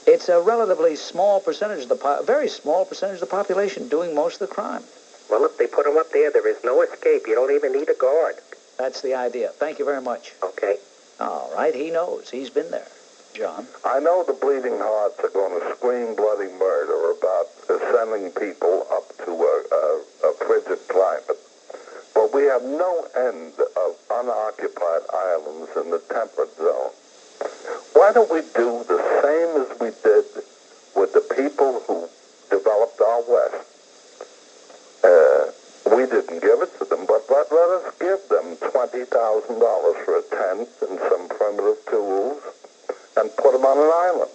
it's a relatively small percentage of very small percentage of the population doing most of the crime. Well, if they put them up there, there is no escape. You don't even need a guard. That's the idea. Thank you very much. Okay. All right, he knows. He's been there. John? I know the bleeding hearts are going to scream bloody murder about sending people up to a frigid climate. But we have no end of unoccupied islands in the temperate zone. Why don't we do the same as we did with the people who developed our West? We didn't give it to them, but let us give them $20,000 for a tent and some primitive tools and put them on an island.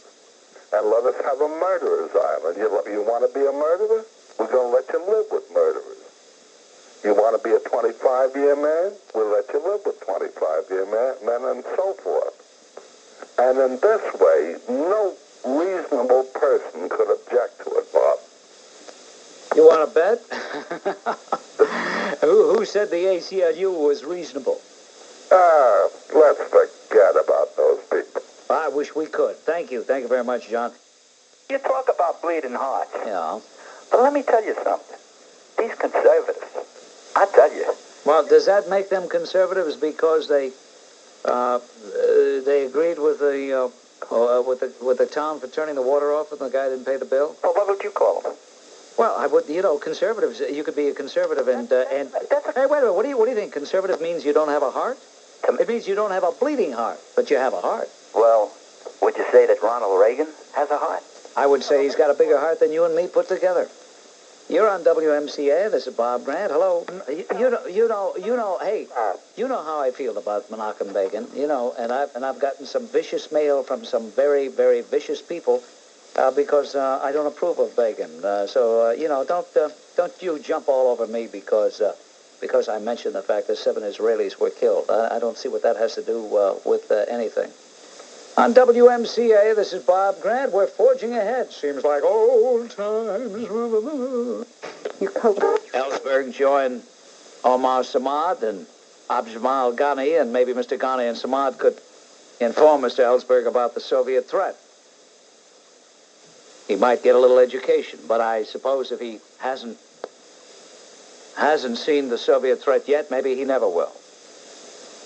And let us have a murderer's island. You want to be a murderer? We're going to let you live with murderers. You want to be a 25-year man? We'll let you live with 25-year men and so forth. And in this way, no reasonable person could object to it, Bob. You want to bet? Who said the ACLU was reasonable? Let's forget about those people. I wish we could. Thank you. Thank you very much, John. You talk about bleeding hearts. Yeah. But let me tell you something. These conservatives, I tell you. Well, does that make them conservatives because they agreed with the town for turning the water off and the guy didn't pay the bill? Well, what would you call them? Well, I would, conservatives. You could be a conservative and hey, wait a minute. What do you think? Conservative means you don't have a heart? It means you don't have a bleeding heart, but you have a heart. Well, would you say that Ronald Reagan has a heart? I would say he's got a bigger heart than you and me put together. You're on WMCA. This is Bob Grant. Hello. Hey, you know how I feel about Menachem Begin. And I've gotten some vicious mail from some very, very vicious people because I don't approve of Begin. So don't you jump all over me because I mentioned the fact that 7 Israelis were killed. I don't see what that has to do with anything. On WMCA, this is Bob Grant. We're forging ahead. Seems like old times. Ellsberg joined Omar Samad and Abjamal Ghani, and maybe Mr. Ghani and Samad could inform Mr. Ellsberg about the Soviet threat. He might get a little education, but I suppose if he hasn't seen the Soviet threat yet, maybe he never will.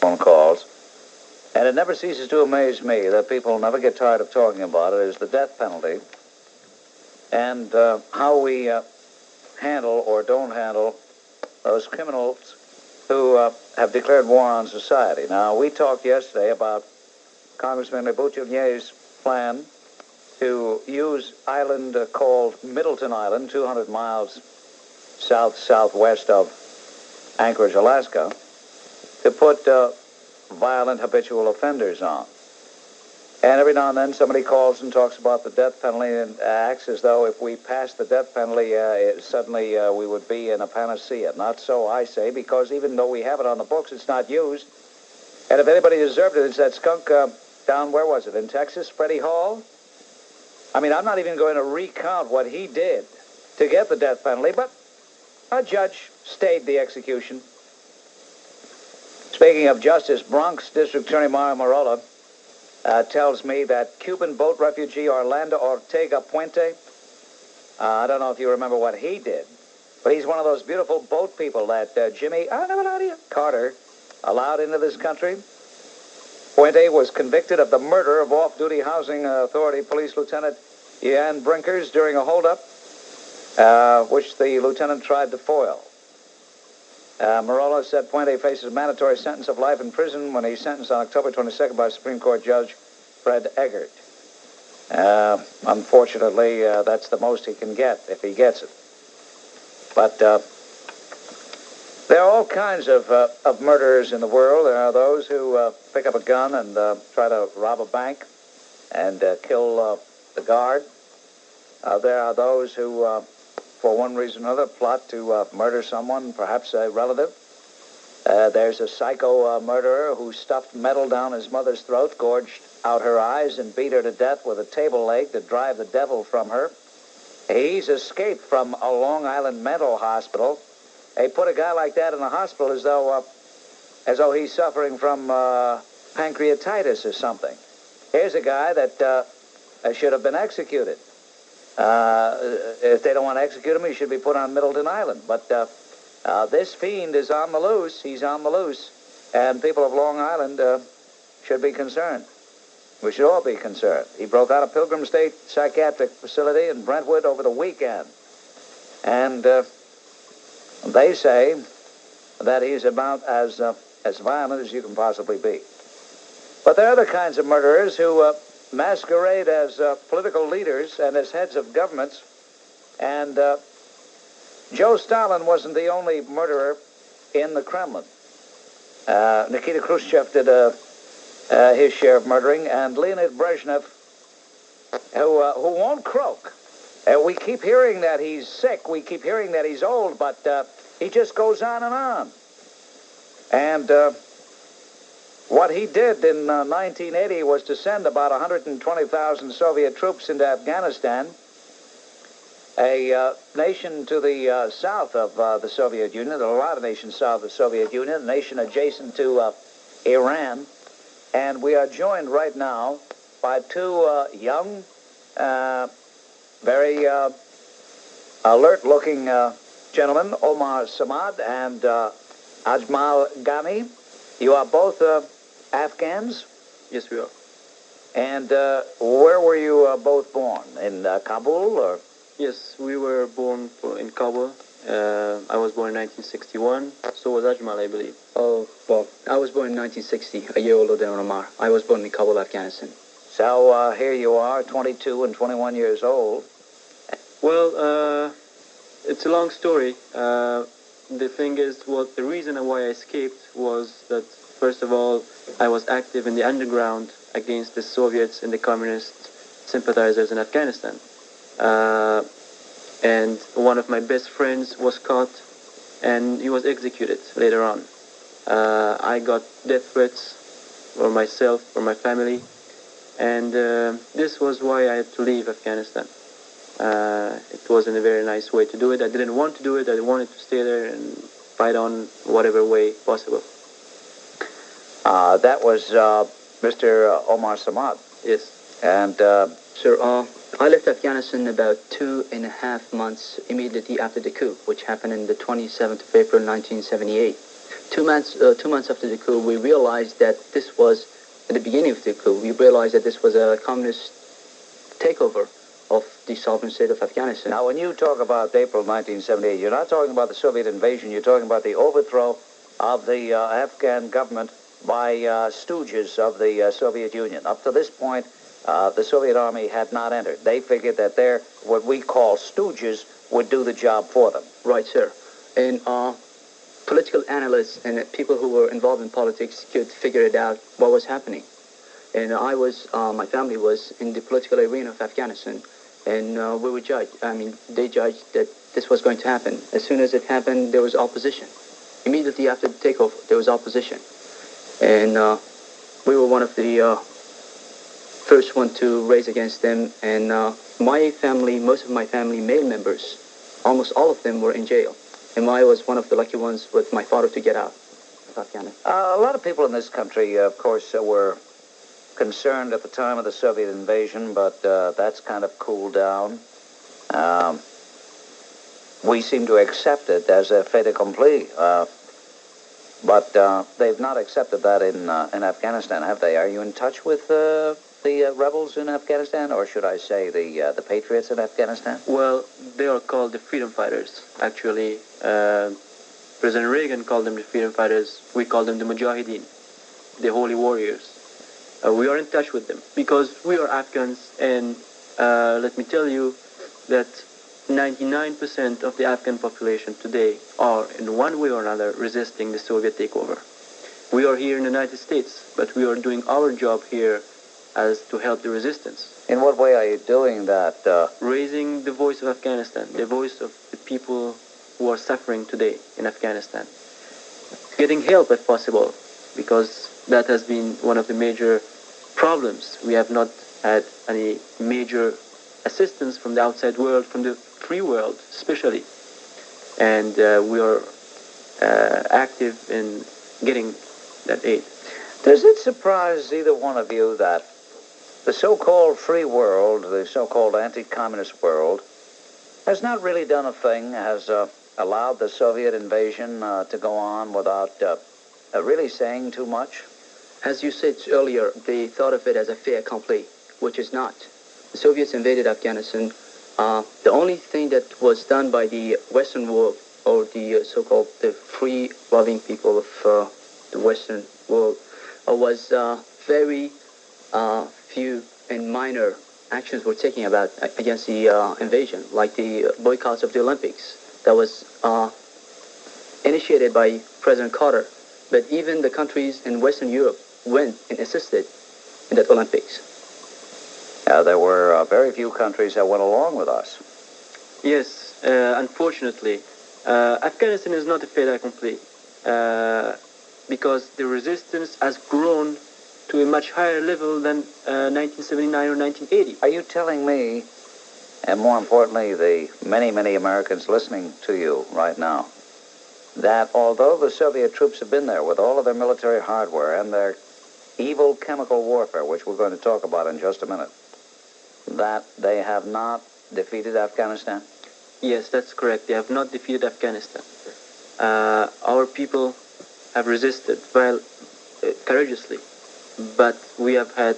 Phone calls. And it never ceases to amaze me that people never get tired of talking about it, is the death penalty and how we handle or don't handle those criminals who have declared war on society. Now, we talked yesterday about Congressman LeBoutilier's plan to use island called Middleton Island, 200 miles south-southwest of Anchorage, Alaska, to put violent habitual offenders on. And every now and then somebody calls and talks about the death penalty and acts as though if we passed the death penalty, suddenly we would be in a panacea. Not so, I say, because even though we have it on the books, it's not used. And if anybody deserved it, it's that skunk down, where was it, in Texas, Freddie Hall? I mean, I'm not even going to recount what he did to get the death penalty, but a judge stayed the execution. Speaking of justice, Bronx District Attorney Mario Marola tells me that Cuban boat refugee Orlando Ortega Puente, I don't know if you remember what he did, but he's one of those beautiful boat people that Jimmy Carter allowed into this country. Puente was convicted of the murder of off-duty Housing Authority Police Lieutenant Ian Brinkers during a holdup, which the lieutenant tried to foil. Marola said Puente faces a mandatory sentence of life in prison when he's sentenced on October 22nd by Supreme Court Judge Fred Eggert. Unfortunately, that's the most he can get if he gets it. But there are all kinds of murderers in the world. There are those who pick up a gun and try to rob a bank and kill the guard. There are those who, for one reason or another, plot to murder someone, perhaps a relative. There's a psycho murderer who stuffed metal down his mother's throat, gorged out her eyes, and beat her to death with a table leg to drive the devil from her. He's escaped from a Long Island mental hospital. They put a guy like that in the hospital as though he's suffering from pancreatitis or something. Here's a guy that should have been executed. If they don't want to execute him, he should be put on Middleton Island. But this fiend is on the loose. He's on the loose. And people of Long Island should be concerned. We should all be concerned. He broke out of Pilgrim State Psychiatric Facility in Brentwood over the weekend. And they say that he's about as violent as you can possibly be. But there are other kinds of murderers who masquerade as political leaders and as heads of governments. And Joe Stalin wasn't the only murderer in the Kremlin. Nikita Khrushchev did his share of murdering, and Leonid Brezhnev, who won't croak. We keep hearing that he's sick. We keep hearing that he's old, but he just goes on and on. And what he did in 1980 was to send about 120,000 Soviet troops into Afghanistan, a nation to the south of the Soviet Union. There are a lot of nations south of the Soviet Union, a nation adjacent to Iran. And we are joined right now by two young, very alert-looking gentlemen, Omar Samad and Ajmal Ghani. You are both Afghans? Yes, we are. And where were you both born? In Kabul, or? Yes, we were born in Kabul. I was born in 1961. So was Ajmal, I believe. Oh, well, I was born in 1960, a year older than Omar. I was born in Kabul, Afghanistan. So here you are, 22 and 21 years old. Well, it's a long story. The thing is, the reason why I escaped was that, first of all, I was active in the underground against the Soviets and the communist sympathizers in Afghanistan. And one of my best friends was caught, and he was executed later on. I got death threats for myself, for my family, and this was why I had to leave Afghanistan. It wasn't a very nice way to do it. I didn't want to do it. I wanted to stay there and fight on whatever way possible. That was Mr. Omar Samad. Yes. And, Sir, I left Afghanistan about 2.5 months immediately after the coup, which happened on the 27th of April, 1978. 2 months after the coup, we realized that this was, at the beginning of the coup, we realized that this was a communist takeover of the sovereign state of Afghanistan. now, when you talk about April 1978, you're not talking about the Soviet invasion. You're talking about the overthrow of the Afghan government by stooges of the Soviet Union. Up to this point, the Soviet army had not entered. They figured that their, what we call stooges, would do the job for them. Right, sir. And political analysts and people who were involved in politics could figure it out what was happening. And my family was in the political arena of Afghanistan, and we were judged. They judged that this was going to happen. As soon as it happened, there was opposition. Immediately after the takeover, there was opposition. And we were one of the first one to raise against them. And my family, most of my family, male members, almost all of them were in jail. And I was one of the lucky ones with my father to get out of Afghanistan. A lot of people in this country, of course, were concerned at the time of the Soviet invasion, but that's kind of cooled down. We seem to accept it as a fait accompli, but they've not accepted that in Afghanistan, have they? Are you in touch with the rebels in Afghanistan, or should I say the patriots in Afghanistan? Well, they are called the freedom fighters, actually. President Reagan called them the freedom fighters. We call them the Mujahideen, the holy warriors. We are in touch with them because we are Afghans, and let me tell you that 99% of the Afghan population today are, in one way or another, resisting the Soviet takeover. We are here in the United States, but we are doing our job here as to help the resistance. In what way are you doing that? Raising the voice of Afghanistan, the voice of the people who are suffering today in Afghanistan. Getting help if possible, because that has been one of the major problems. We have not had any major assistance from the outside world, from the free world especially. And we are active in getting that aid. Does it surprise either one of you that the so-called free world, the so-called anti-communist world, has not really done a thing, has allowed the Soviet invasion to go on without really saying too much? As you said earlier, they thought of it as a fait accompli, which is not. The Soviets invaded Afghanistan. The only thing that was done by the Western world, or the so-called the free-loving people of the Western world, was very few and minor actions were taken about against the invasion, like the boycotts of the Olympics. That was initiated by President Carter. But even the countries in Western Europe went and assisted in that Olympics. There were very few countries that went along with us. Yes, unfortunately. Afghanistan is not a fait accompli because the resistance has grown to a much higher level than 1979 or 1980. Are you telling me, and more importantly, the many, many Americans listening to you right now, that although the Soviet troops have been there with all of their military hardware and their evil chemical warfare, which we're going to talk about in just a minute, that they have not defeated Afghanistan? Yes, that's correct. They have not defeated Afghanistan. Our people have resisted courageously, but we have had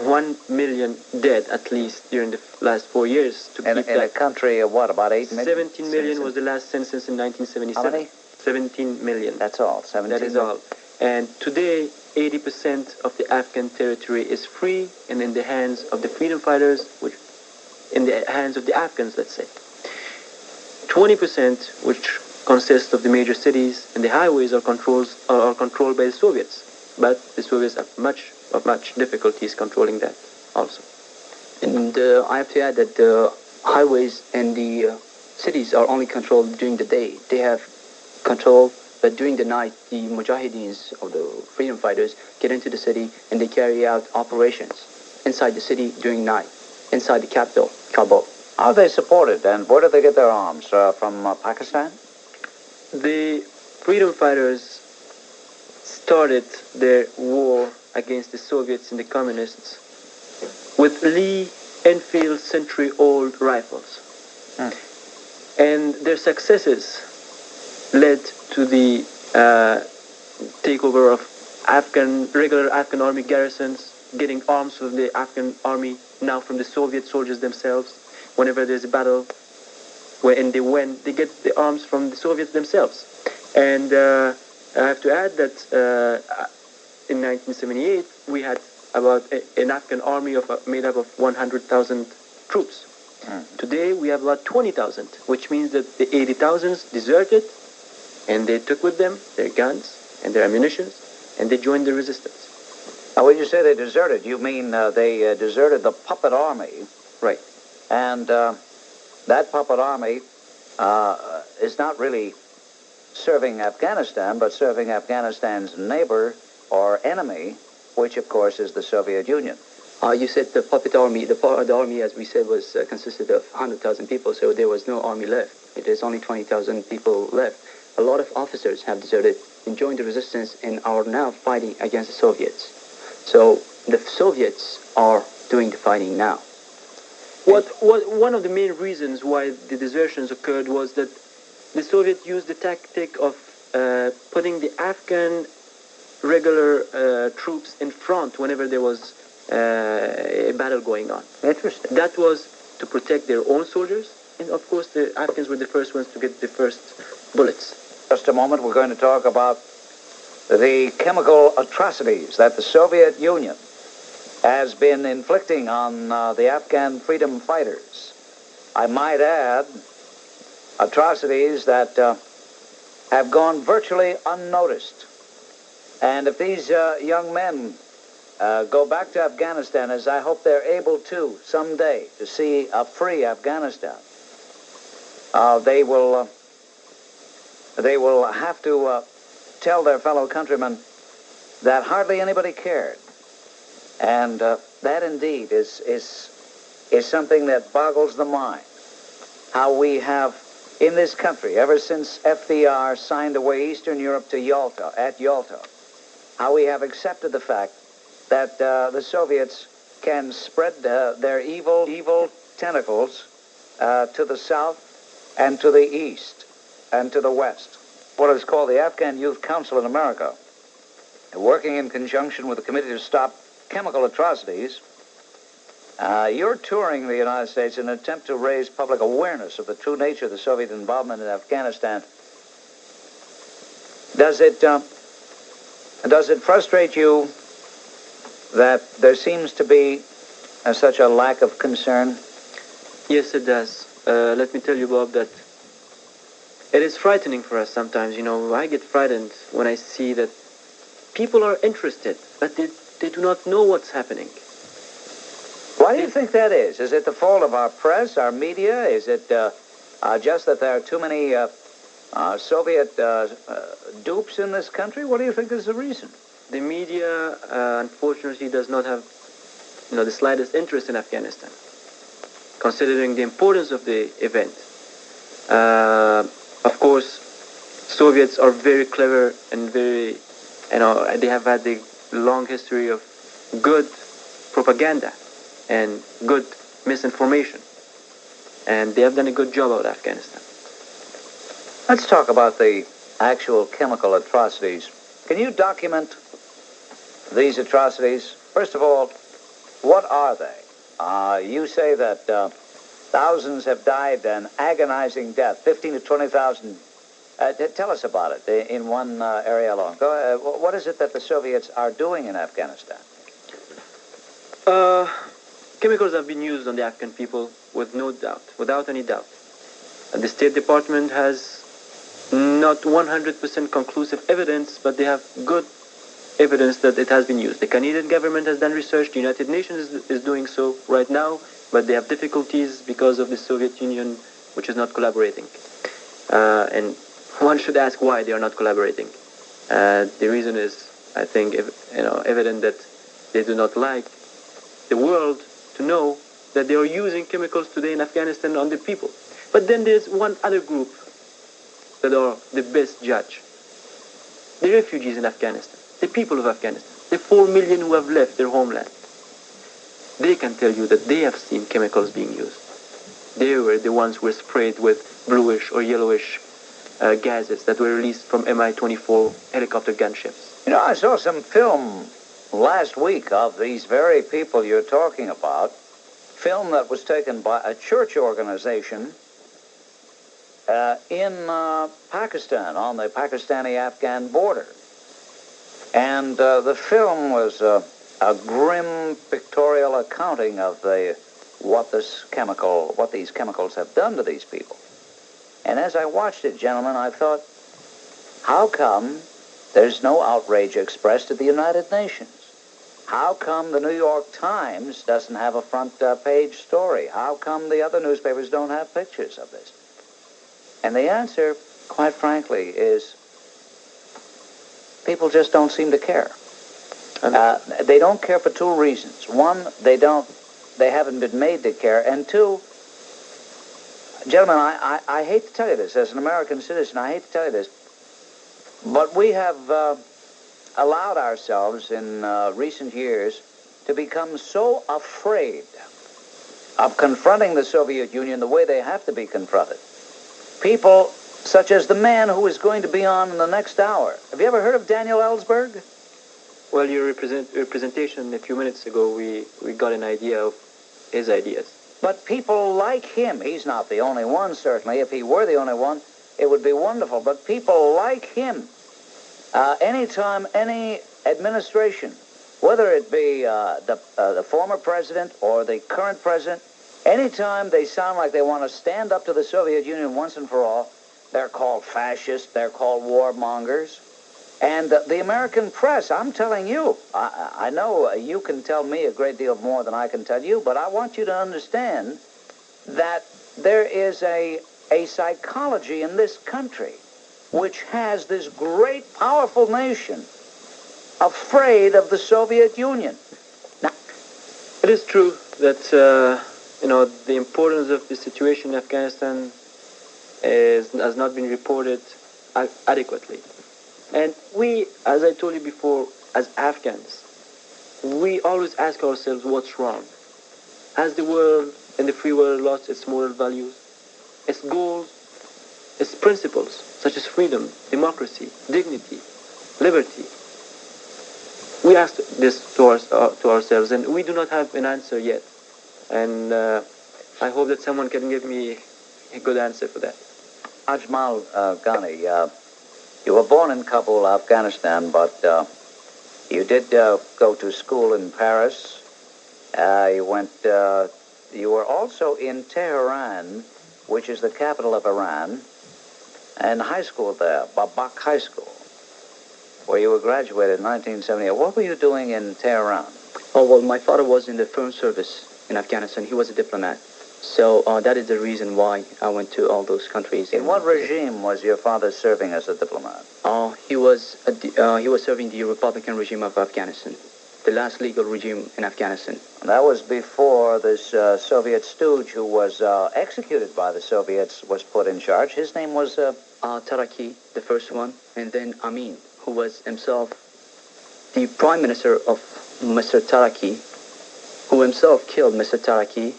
1 million dead at least during the last 4 years. In a country of what, about 8 million? 17 million was the last census in 1977. How many? 17 million. That's all, 17 That is million. all. And today, 80% of the Afghan territory is free and in the hands of the freedom fighters, which in the hands of the Afghans, let's say. 20%, which consists of the major cities and the highways, are controlled by the Soviets. But the Soviets have much difficulties controlling that also. And I have to add that the highways and the cities are only controlled during the day. They have control, but during the night, the Mujahideens, or the freedom fighters, get into the city and they carry out operations inside the city during night, inside the capital, Kabul. How are they supported, and where do they get their arms? From Pakistan? The freedom fighters started their war against the Soviets and the communists with Lee Enfield century-old rifles. And their successes led to the takeover of regular Afghan army garrisons, getting arms from the Afghan army, now from the Soviet soldiers themselves. Whenever there's a battle, and they win, they get the arms from the Soviets themselves. And I have to add that in 1978, we had about an Afghan army made up of 100,000 troops. Today, we have about 20,000, which means that the 80,000 deserted, and they took with them their guns and their ammunition, and they joined the resistance. Now, when you say they deserted, you mean they deserted the puppet army. Right. And that puppet army is not really serving Afghanistan, but serving Afghanistan's neighbor or enemy, which, of course, is the Soviet Union. You said the puppet army. The army, as we said, was consisted of 100,000 people, so there was no army left. There's only 20,000 people left. A lot of officers have deserted and joined the resistance and are now fighting against the Soviets. So the Soviets are doing the fighting now. One of the main reasons why the desertions occurred was that the Soviets used the tactic of putting the Afghan regular troops in front whenever there was a battle going on. Interesting. That was to protect their own soldiers, and of course the Afghans were the first ones to get the first bullets. Just a moment, we're going to talk about the chemical atrocities that the Soviet Union has been inflicting on the Afghan freedom fighters. I might add, atrocities that have gone virtually unnoticed. And if these young men go back to Afghanistan, as I hope they're able to someday, to see a free Afghanistan, they will have to tell their fellow countrymen that hardly anybody cared. And that indeed is something that boggles the mind. How we have, in this country, ever since FDR signed away Eastern Europe to Yalta, how we have accepted the fact that the Soviets can spread their evil tentacles to the south and to the east and to the west. What is called the Afghan Youth Council in America, working in conjunction with the Committee to Stop Chemical Atrocities, you're touring the United States in an attempt to raise public awareness of the true nature of the Soviet involvement in Afghanistan. Does it frustrate you that there seems to be such a lack of concern? Yes, it does. Let me tell you, Bob, that it is frightening for us sometimes. You know, I get frightened when I see that people are interested, but they do not know what's happening. Why do you think that is? Is it the fault of our press, our media? Is it just that there are too many Soviet dupes in this country? What do you think is the reason? The media, unfortunately, does not have, the slightest interest in Afghanistan, considering the importance of the event. Of course, Soviets are very clever and very, they have had a long history of good propaganda and good misinformation, and they have done a good job of Afghanistan. Let's talk about the actual chemical atrocities. Can you document these atrocities? First of all, what are they? You say that thousands have died an agonizing death, 15 to 20,000. Tell us about it in one area alone. What is it that the Soviets are doing in Afghanistan? Chemicals have been used on the Afghan people with no doubt, without any doubt. The State Department has not 100% conclusive evidence, but they have good evidence that it has been used. The Canadian government has done research. The United Nations is doing so right now, but they have difficulties because of the Soviet Union, which is not collaborating. And one should ask why they are not collaborating. The reason is, I think, evident that they do not like the world to know that they are using chemicals today in Afghanistan on the people. But then there's one other group that are the best judge. The refugees in Afghanistan, the people of Afghanistan. The 4 million who have left their homeland, they can tell you that they have seen chemicals being used. They were the ones who were sprayed with bluish or yellowish gases that were released from Mi-24 helicopter gunships. You know, I saw some film last week of these very people you're talking about, film that was taken by a church organization in Pakistan, on the Pakistani-Afghan border. And the film was a grim pictorial accounting of what these chemicals have done to these people. And as I watched it, gentlemen, I thought, how come there's no outrage expressed at the United Nations? How come the New York Times doesn't have a front page story? How come the other newspapers don't have pictures of this? And the answer, quite frankly, is people just don't seem to care. They don't care for two reasons. One, they haven't been made to care. And two, gentlemen, I hate to tell you this, as an American citizen, I hate to tell you this, but we have allowed ourselves in recent years to become so afraid of confronting the Soviet Union the way they have to be confronted. People such as the man who is going to be on in the next hour. Have you ever heard of Daniel Ellsberg? Well, your presentation a few minutes ago, we got an idea of his ideas. But people like him, he's not the only one, certainly. If he were the only one, it would be wonderful. But people like him, anytime any administration, whether it be the former president or the current president, anytime they sound like they want to stand up to the Soviet Union once and for all, they're called fascists, they're called warmongers. And the American press, I'm telling you, I know you can tell me a great deal more than I can tell you, but I want you to understand that there is a psychology in this country which has this great, powerful nation afraid of the Soviet Union. Now, it is true that, the importance of the situation in Afghanistan has not been reported adequately. And we, as I told you before, as Afghans, we always ask ourselves what's wrong. Has the world and the free world lost its moral values, its goals, its principles, such as freedom, democracy, dignity, liberty? We ask this to ourselves, and we do not have an answer yet. And I hope that someone can give me a good answer for that. Ajmal Ghani, you were born in Kabul, Afghanistan, but you did go to school in Paris. You were also in Tehran, which is the capital of Iran, and high school there, Babak High School, where you were graduated in 1978. What were you doing in Tehran? Oh, well, my father was in the foreign service in Afghanistan. He was a diplomat. So that is the reason why I went to all those countries. In what regime was your father serving as a diplomat? He was serving the Republican regime of Afghanistan, the last legal regime in Afghanistan. And that was before this Soviet stooge who was executed by the Soviets was put in charge. His name was Taraki, the first one, and then Amin, who was himself the prime minister of Mr. Taraki, who himself killed Mr. Taraki,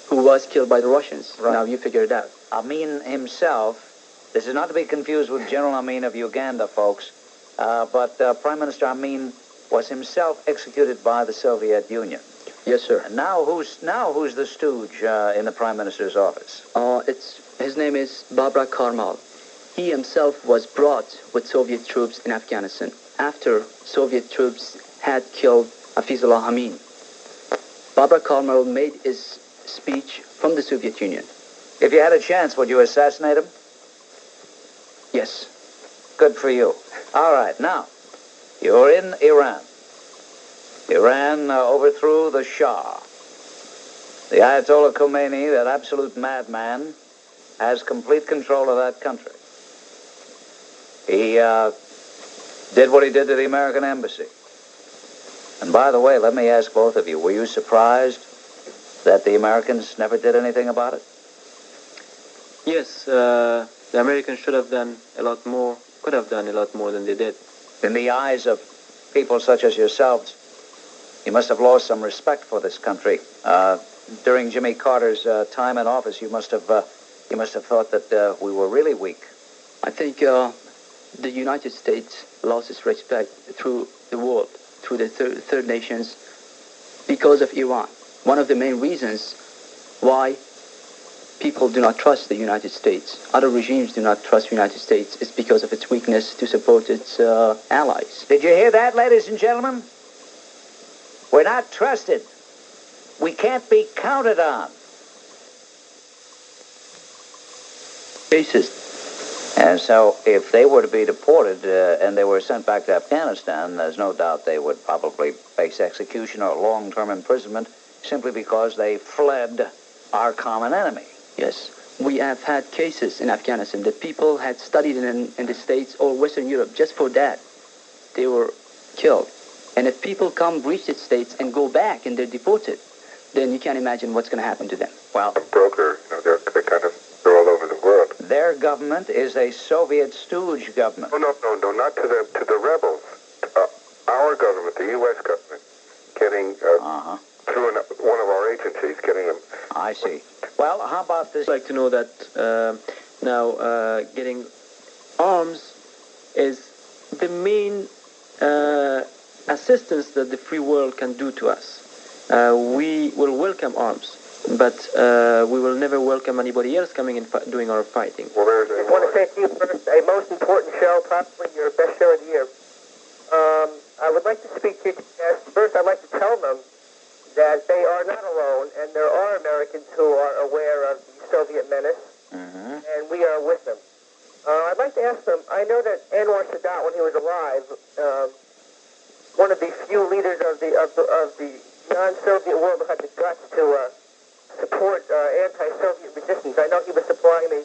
who was killed by the Russians. Right. Now you figure it out. Amin himself, this is not to be confused with General Amin of Uganda, folks, but Prime Minister Amin was himself executed by the Soviet Union. Yes, sir. And now who's the stooge in the Prime Minister's office? His name is Babra Karmal. He himself was brought with Soviet troops in Afghanistan after Soviet troops had killed Hafizullah Amin. Babra Karmal made his speech from the Soviet Union. If you had a chance, would you assassinate him? Yes. Good for you. All right, now, you're in Iran. Iran overthrew the Shah. The Ayatollah Khomeini, that absolute madman, has complete control of that country. He did what he did to the American embassy. And by the way, let me ask both of you, were you surprised that the Americans never did anything about it? Yes, the Americans should have done a lot more, could have done a lot more than they did. In the eyes of people such as yourselves, you must have lost some respect for this country. During Jimmy Carter's time in office, you must have thought that we were really weak. I think the United States lost its respect through the world, through the third nations, because of Iran. One of the main reasons why people do not trust the United States, other regimes do not trust the United States, is because of its weakness to support its allies. Did you hear that, ladies and gentlemen? We're not trusted. We can't be counted on. Racist. And so if they were to be deported and they were sent back to Afghanistan, there's no doubt they would probably face execution or long-term imprisonment simply because they fled our common enemy. Yes. We have had cases in Afghanistan that people had studied in the States or Western Europe just for that. They were killed. And if people come, reach the States, and go back and they're deported, then you can't imagine what's going to happen to them. Well, Broker, they're they're all over the world. Their government is a Soviet stooge government. No, not to the rebels. Our government, the U.S. government, getting through one of our agencies, getting them. I see. Well, how about this? I'd like to know that now getting arms is the main assistance that the free world can do to us. We will welcome arms, but we will never welcome anybody else coming and doing our fighting. I want to say to you first, a most important show, possibly your best show of the year. I would like to speak to you. First, I'd like to tell them that they are not alone, and there are Americans who are aware of the Soviet menace, and we are with them. I'd like to ask them, I know that Anwar Sadat, when he was alive, one of the few leaders of the non-Soviet world who had the guts to support anti-Soviet resistance. I know he was supplying the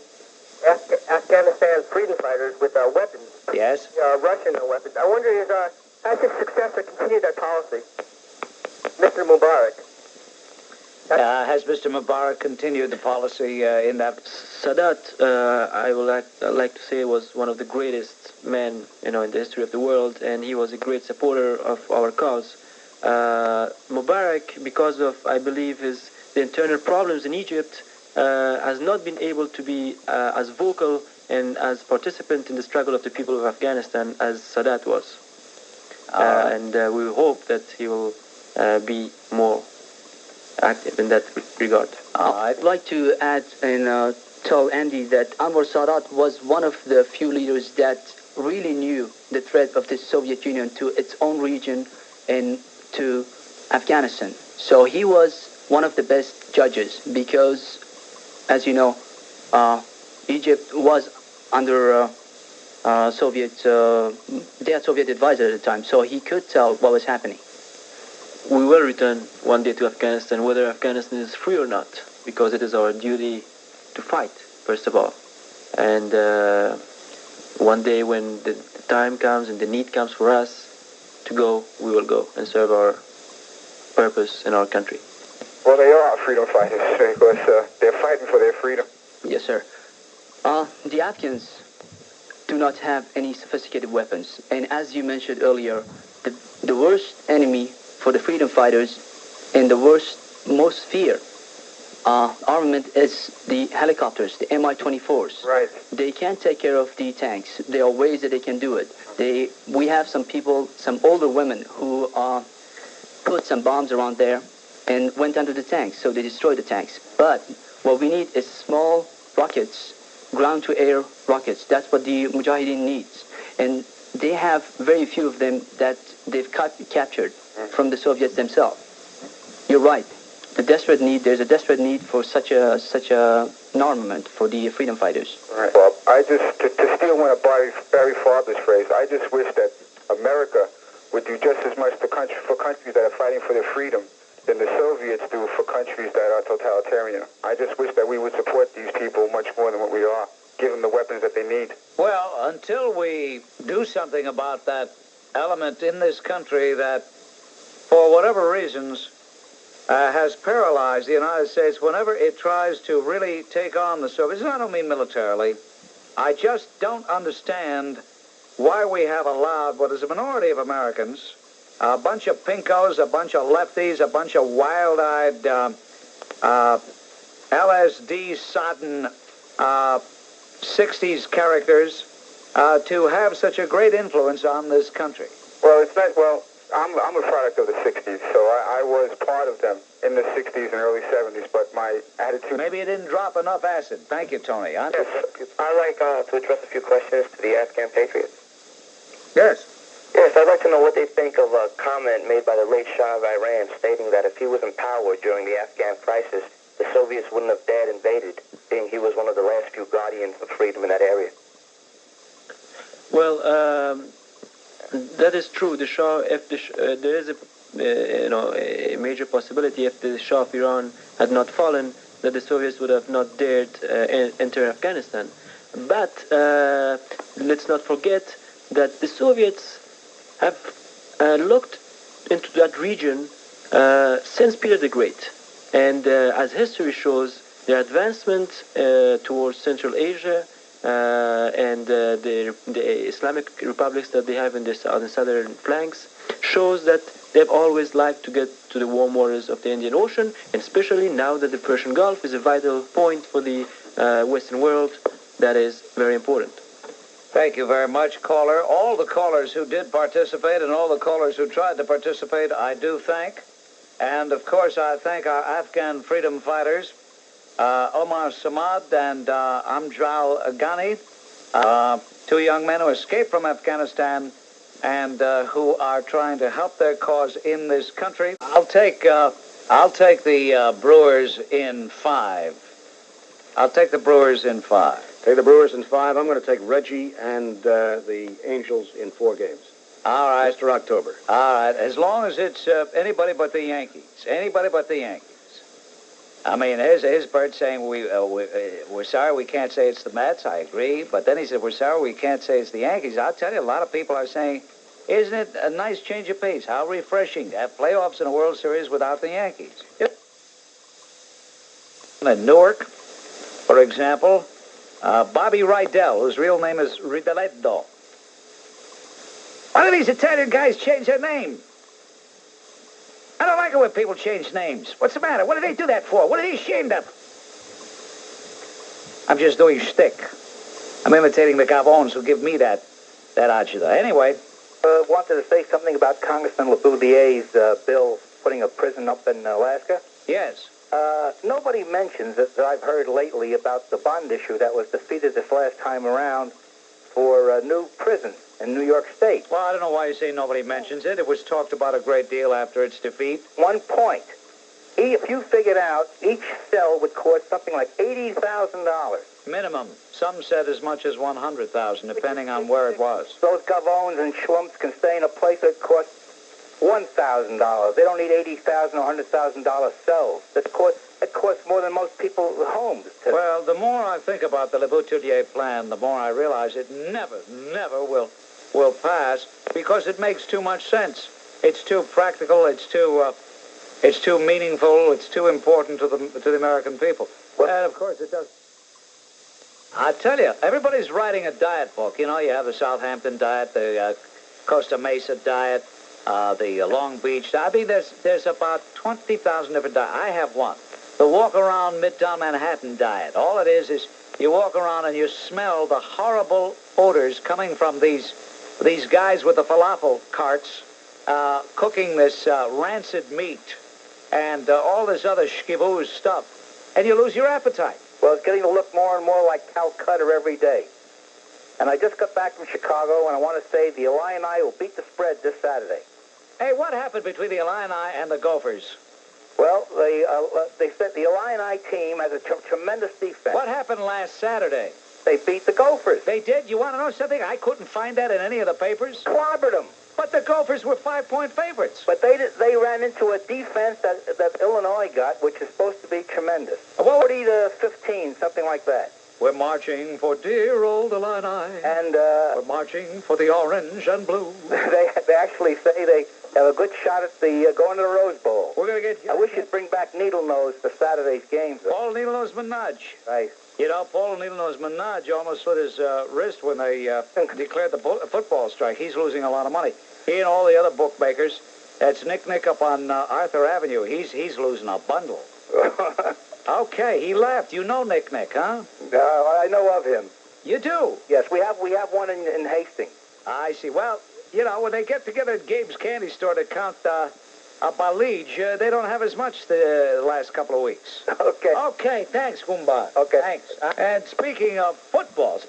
Afghanistan freedom fighters with weapons. Yes. Russian weapons. I wonder has his successor continued that policy? Mr. Mubarak. Has Mr. Mubarak continued the policy in that? Sadat, I would like to say, was one of the greatest men, in the history of the world, and he was a great supporter of our cause. Mubarak, because of, I believe, the internal problems in Egypt, has not been able to be as vocal and as participant in the struggle of the people of Afghanistan as Sadat was. And we hope that he will be more active in that regard. I'd like to add and tell Andy that Anwar Sadat was one of the few leaders that really knew the threat of the Soviet Union to its own region and to Afghanistan. So he was one of the best judges because, as you know, Egypt was under they had Soviet advisor at the time, so he could tell what was happening. We will return one day to Afghanistan, whether Afghanistan is free or not, because it is our duty to fight, first of all. And one day when the time comes and the need comes for us to go, we will go and serve our purpose in our country. Well, they are freedom fighters because they're fighting for their freedom. Yes, sir. The Afghans do not have any sophisticated weapons. And as you mentioned earlier, the worst enemy for the freedom fighters and the most fear armament is the helicopters, the Mi-24s. Right. They can't take care of the tanks. There are ways that they can do it. We have some people, some older women who put some bombs around there and went under the tanks, so they destroyed the tanks. But what we need is small rockets, ground-to-air rockets. That's what the Mujahideen needs. And they have very few of them that they've captured from the Soviets themselves. You're right. There's a desperate need for such an armament for the freedom fighters. Right. Well, to steal one of Barry Farber's phrase, I just wish that America would do just as much for countries that are fighting for their freedom than the Soviets do for countries that are totalitarian. I just wish that we would support these people much more than what we are, give them the weapons that they need. Well, until we do something about that element in this country that, for whatever reasons, has paralyzed the United States whenever it tries to really take on the Soviets. I don't mean militarily. I just don't understand why we have allowed what is a minority of Americans a bunch of pinkos, a bunch of lefties, a bunch of wild-eyed, LSD-sodden 60s characters to have such a great influence on this country? Well, it's not, well, I'm a product of the 60s, so I was part of them in the 60s and early 70s, but my attitude... Maybe you didn't drop enough acid. Thank you, Tony. Yes, I'd like to address a few questions to the Afghan patriots. Yes. Yes, I'd like to know what they think of a comment made by the late Shah of Iran stating that if he was in power during the Afghan crisis, the Soviets wouldn't have dared invaded, being he was one of the last few guardians of freedom in that area. Well, that is true. The Shah, if there is a major possibility if the Shah of Iran had not fallen, that the Soviets would have not dared enter Afghanistan. But let's not forget that the Soviets have looked into that region since Peter the Great. And as history shows, their advancement towards Central Asia and the Islamic republics that they have on the southern flanks shows that they've always liked to get to the warm waters of the Indian Ocean, and especially now that the Persian Gulf is a vital point for the Western world. That is very important. Thank you very much, caller. All the callers who did participate and all the callers who tried to participate, I do thank. And, of course, I thank our Afghan freedom fighters, Omar Samad and Amjad Ghani, two young men who escaped from Afghanistan and who are trying to help their cause in this country. I'll take the Brewers in 5. I'll take the Brewers in 5. Take the Brewers in 5. I'm going to take Reggie and the Angels in 4 games. All right. Mr. October. All right. As long as it's anybody but the Yankees. Anybody but the Yankees. I mean, here's Bert saying we're sorry we can't say it's the Mets. I agree. But then he said, we're sorry we can't say it's the Yankees. I'll tell you, a lot of people are saying, isn't it a nice change of pace? How refreshing to have playoffs in a World Series without the Yankees. Yep. In Newark, for example, Bobby Rydell, whose real name is Rideletto. Why do these Italian guys change their name? I don't like it when people change names. What's the matter? What do they do that for? What are they ashamed of? I'm just doing shtick. I'm imitating the Gavones who give me that agita. Anyway. Wanted to say something about Congressman LeBoutilier's bill putting a prison up in Alaska. Yes. Nobody mentions that I've heard lately about the bond issue that was defeated this last time around for a new prison in New York State. Well, I don't know why you say nobody mentions it. It was talked about a great deal after its defeat. 1 point. If you figured out, each cell would cost something like $80,000. Minimum. Some said as much as $100,000, depending on where it was. Those gavones and schlumps can stay in a place that costs $1,000. They don't need $80,000 or $100,000 cells. It costs more than most people's homes. Well, the more I think about the LeBoutillier plan, the more I realize it never will pass because it makes too much sense. It's too practical. It's too meaningful. It's too important to the American people. And of course it does. I tell you, everybody's writing a diet book. You know, you have the Southampton diet, the Costa Mesa diet, the Long Beach. I mean, there's about 20,000 different diets. I have one. The walk around Midtown Manhattan diet. All it is you walk around and you smell the horrible odors coming from these guys with the falafel carts cooking this rancid meat and all this other schivooze stuff, and you lose your appetite. Well, it's getting to look more and more like Calcutta every day. And I just got back from Chicago, and I want to say the Illini will beat the spread this Saturday. Hey, what happened between the Illini and the Gophers? Well, they said the Illini team has a tremendous defense. What happened last Saturday? They beat the Gophers. They did? You want to know something? I couldn't find that in any of the papers. Clobbered them. But the Gophers were 5-point favorites. But they ran into a defense that Illinois got, which is supposed to be tremendous. 40-15, something like that. We're marching for dear old Illini. And we're marching for the orange and blue. They actually say have a good shot at the going to the Rose Bowl. We're going to get... I wish you'd bring back Needlenose for Saturday's games. Paul Needlenose Menachem. Right. You know, Paul Needlenose Menachem almost slit his wrist when they declared the football strike. He's losing a lot of money. He and all the other bookmakers. That's Nick up on Arthur Avenue. He's losing a bundle. Okay, he left. You know Nick, huh? I know of him. You do? Yes, we have one in Hastings. I see. Well, you know, when they get together at Gabe's Candy Store to count a balige, they don't have as much the last couple of weeks. Okay. Okay, thanks, Goomba. Okay. Thanks. And speaking of football,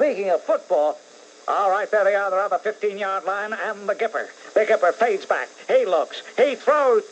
all right, there they are. They're on the 15-yard line, and the Gipper. The Gipper fades back. He looks. He throws.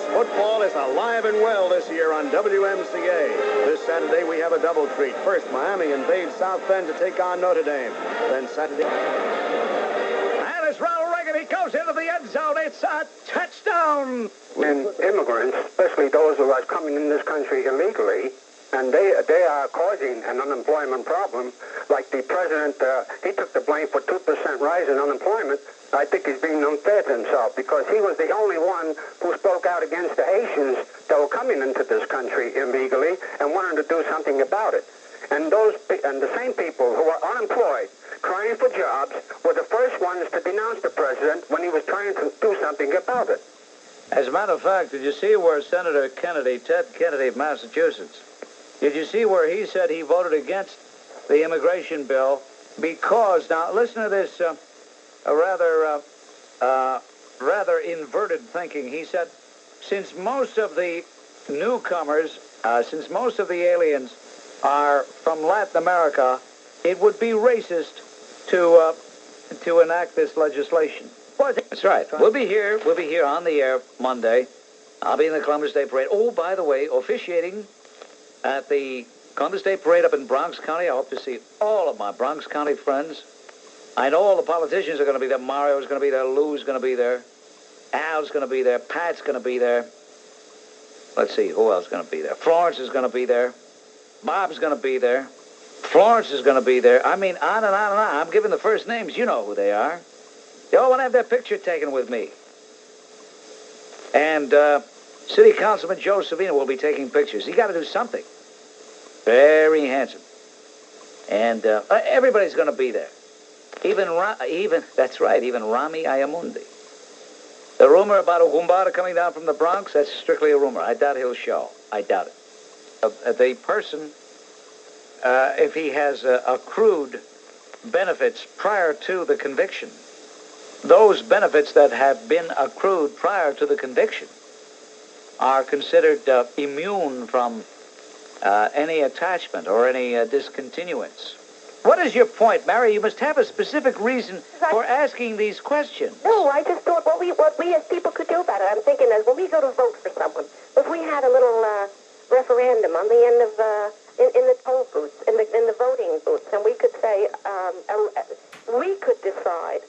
Football is alive and well this year on WMCA. This Saturday we have a double treat. First, Miami invades South Bend to take on Notre Dame. Then Saturday... And it's Ronald Reagan. He goes into the end zone. It's a touchdown. And immigrants, especially those who are coming in this country illegally, and they are causing an unemployment problem. Like the president, he took the blame for 2% rise in unemployment. I think he's being unfair to himself because he was the only one who spoke out against the Haitians that were coming into this country illegally and wanted to do something about it. And the same people who are unemployed, crying for jobs, were the first ones to denounce the president when he was trying to do something about it. As a matter of fact, did you see where Senator Kennedy, Ted Kennedy of Massachusetts, did you see where he said he voted against the immigration bill because, now listen to this, rather inverted thinking. He said, since most of the newcomers, since most of the aliens are from Latin America, it would be racist to enact this legislation. That's right. We'll be here on the air Monday. I'll be in the Columbus Day Parade. Oh, by the way, officiating at the Columbus Day Parade up in Bronx County. I hope to see all of my Bronx County friends. I know all the politicians are going to be there. Mario's going to be there. Lou's going to be there. Al's going to be there. Pat's going to be there. Let's see, who else is going to be there? Florence is going to be there. Bob's going to be there. Florence is going to be there. I mean, on and on and on. I'm giving the first names. You know who they are. They all want to have their picture taken with me. And City Councilman Joe Savino will be taking pictures. He got to do something. Very handsome. And everybody's going to be there. That's right, even Rami Ayamundi. The rumor about Ugumbara coming down from the Bronx, that's strictly a rumor. I doubt he'll show. I doubt it. The person, if he has accrued benefits prior to the conviction, those benefits that have been accrued prior to the conviction are considered immune from any attachment or any discontinuance. What is your point, Mary? You must have a specific reason for asking these questions. No, I just thought what we as people could do about it. I'm thinking as when we go to vote for someone, if we had a little referendum on the end of in the poll booths, in the voting booths, and we could say we could decide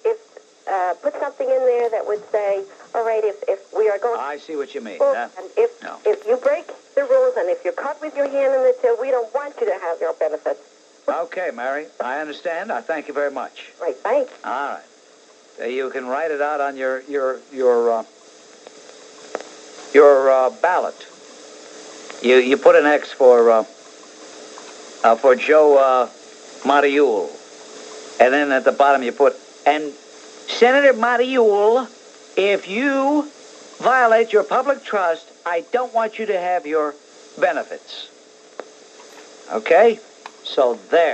if put something in there that would say, all right, if we are going. I see what you mean. And if you break the rules and if you're caught with your hand in the till, we don't want you to have your benefits. Okay, Mary, I understand. I thank you very much. Right, thanks. All right. You can write it out on your ballot. You put an X for Joe Mariul, and then at the bottom you put, and Senator Mariul, if you violate your public trust, I don't want you to have your benefits. Okay? So there.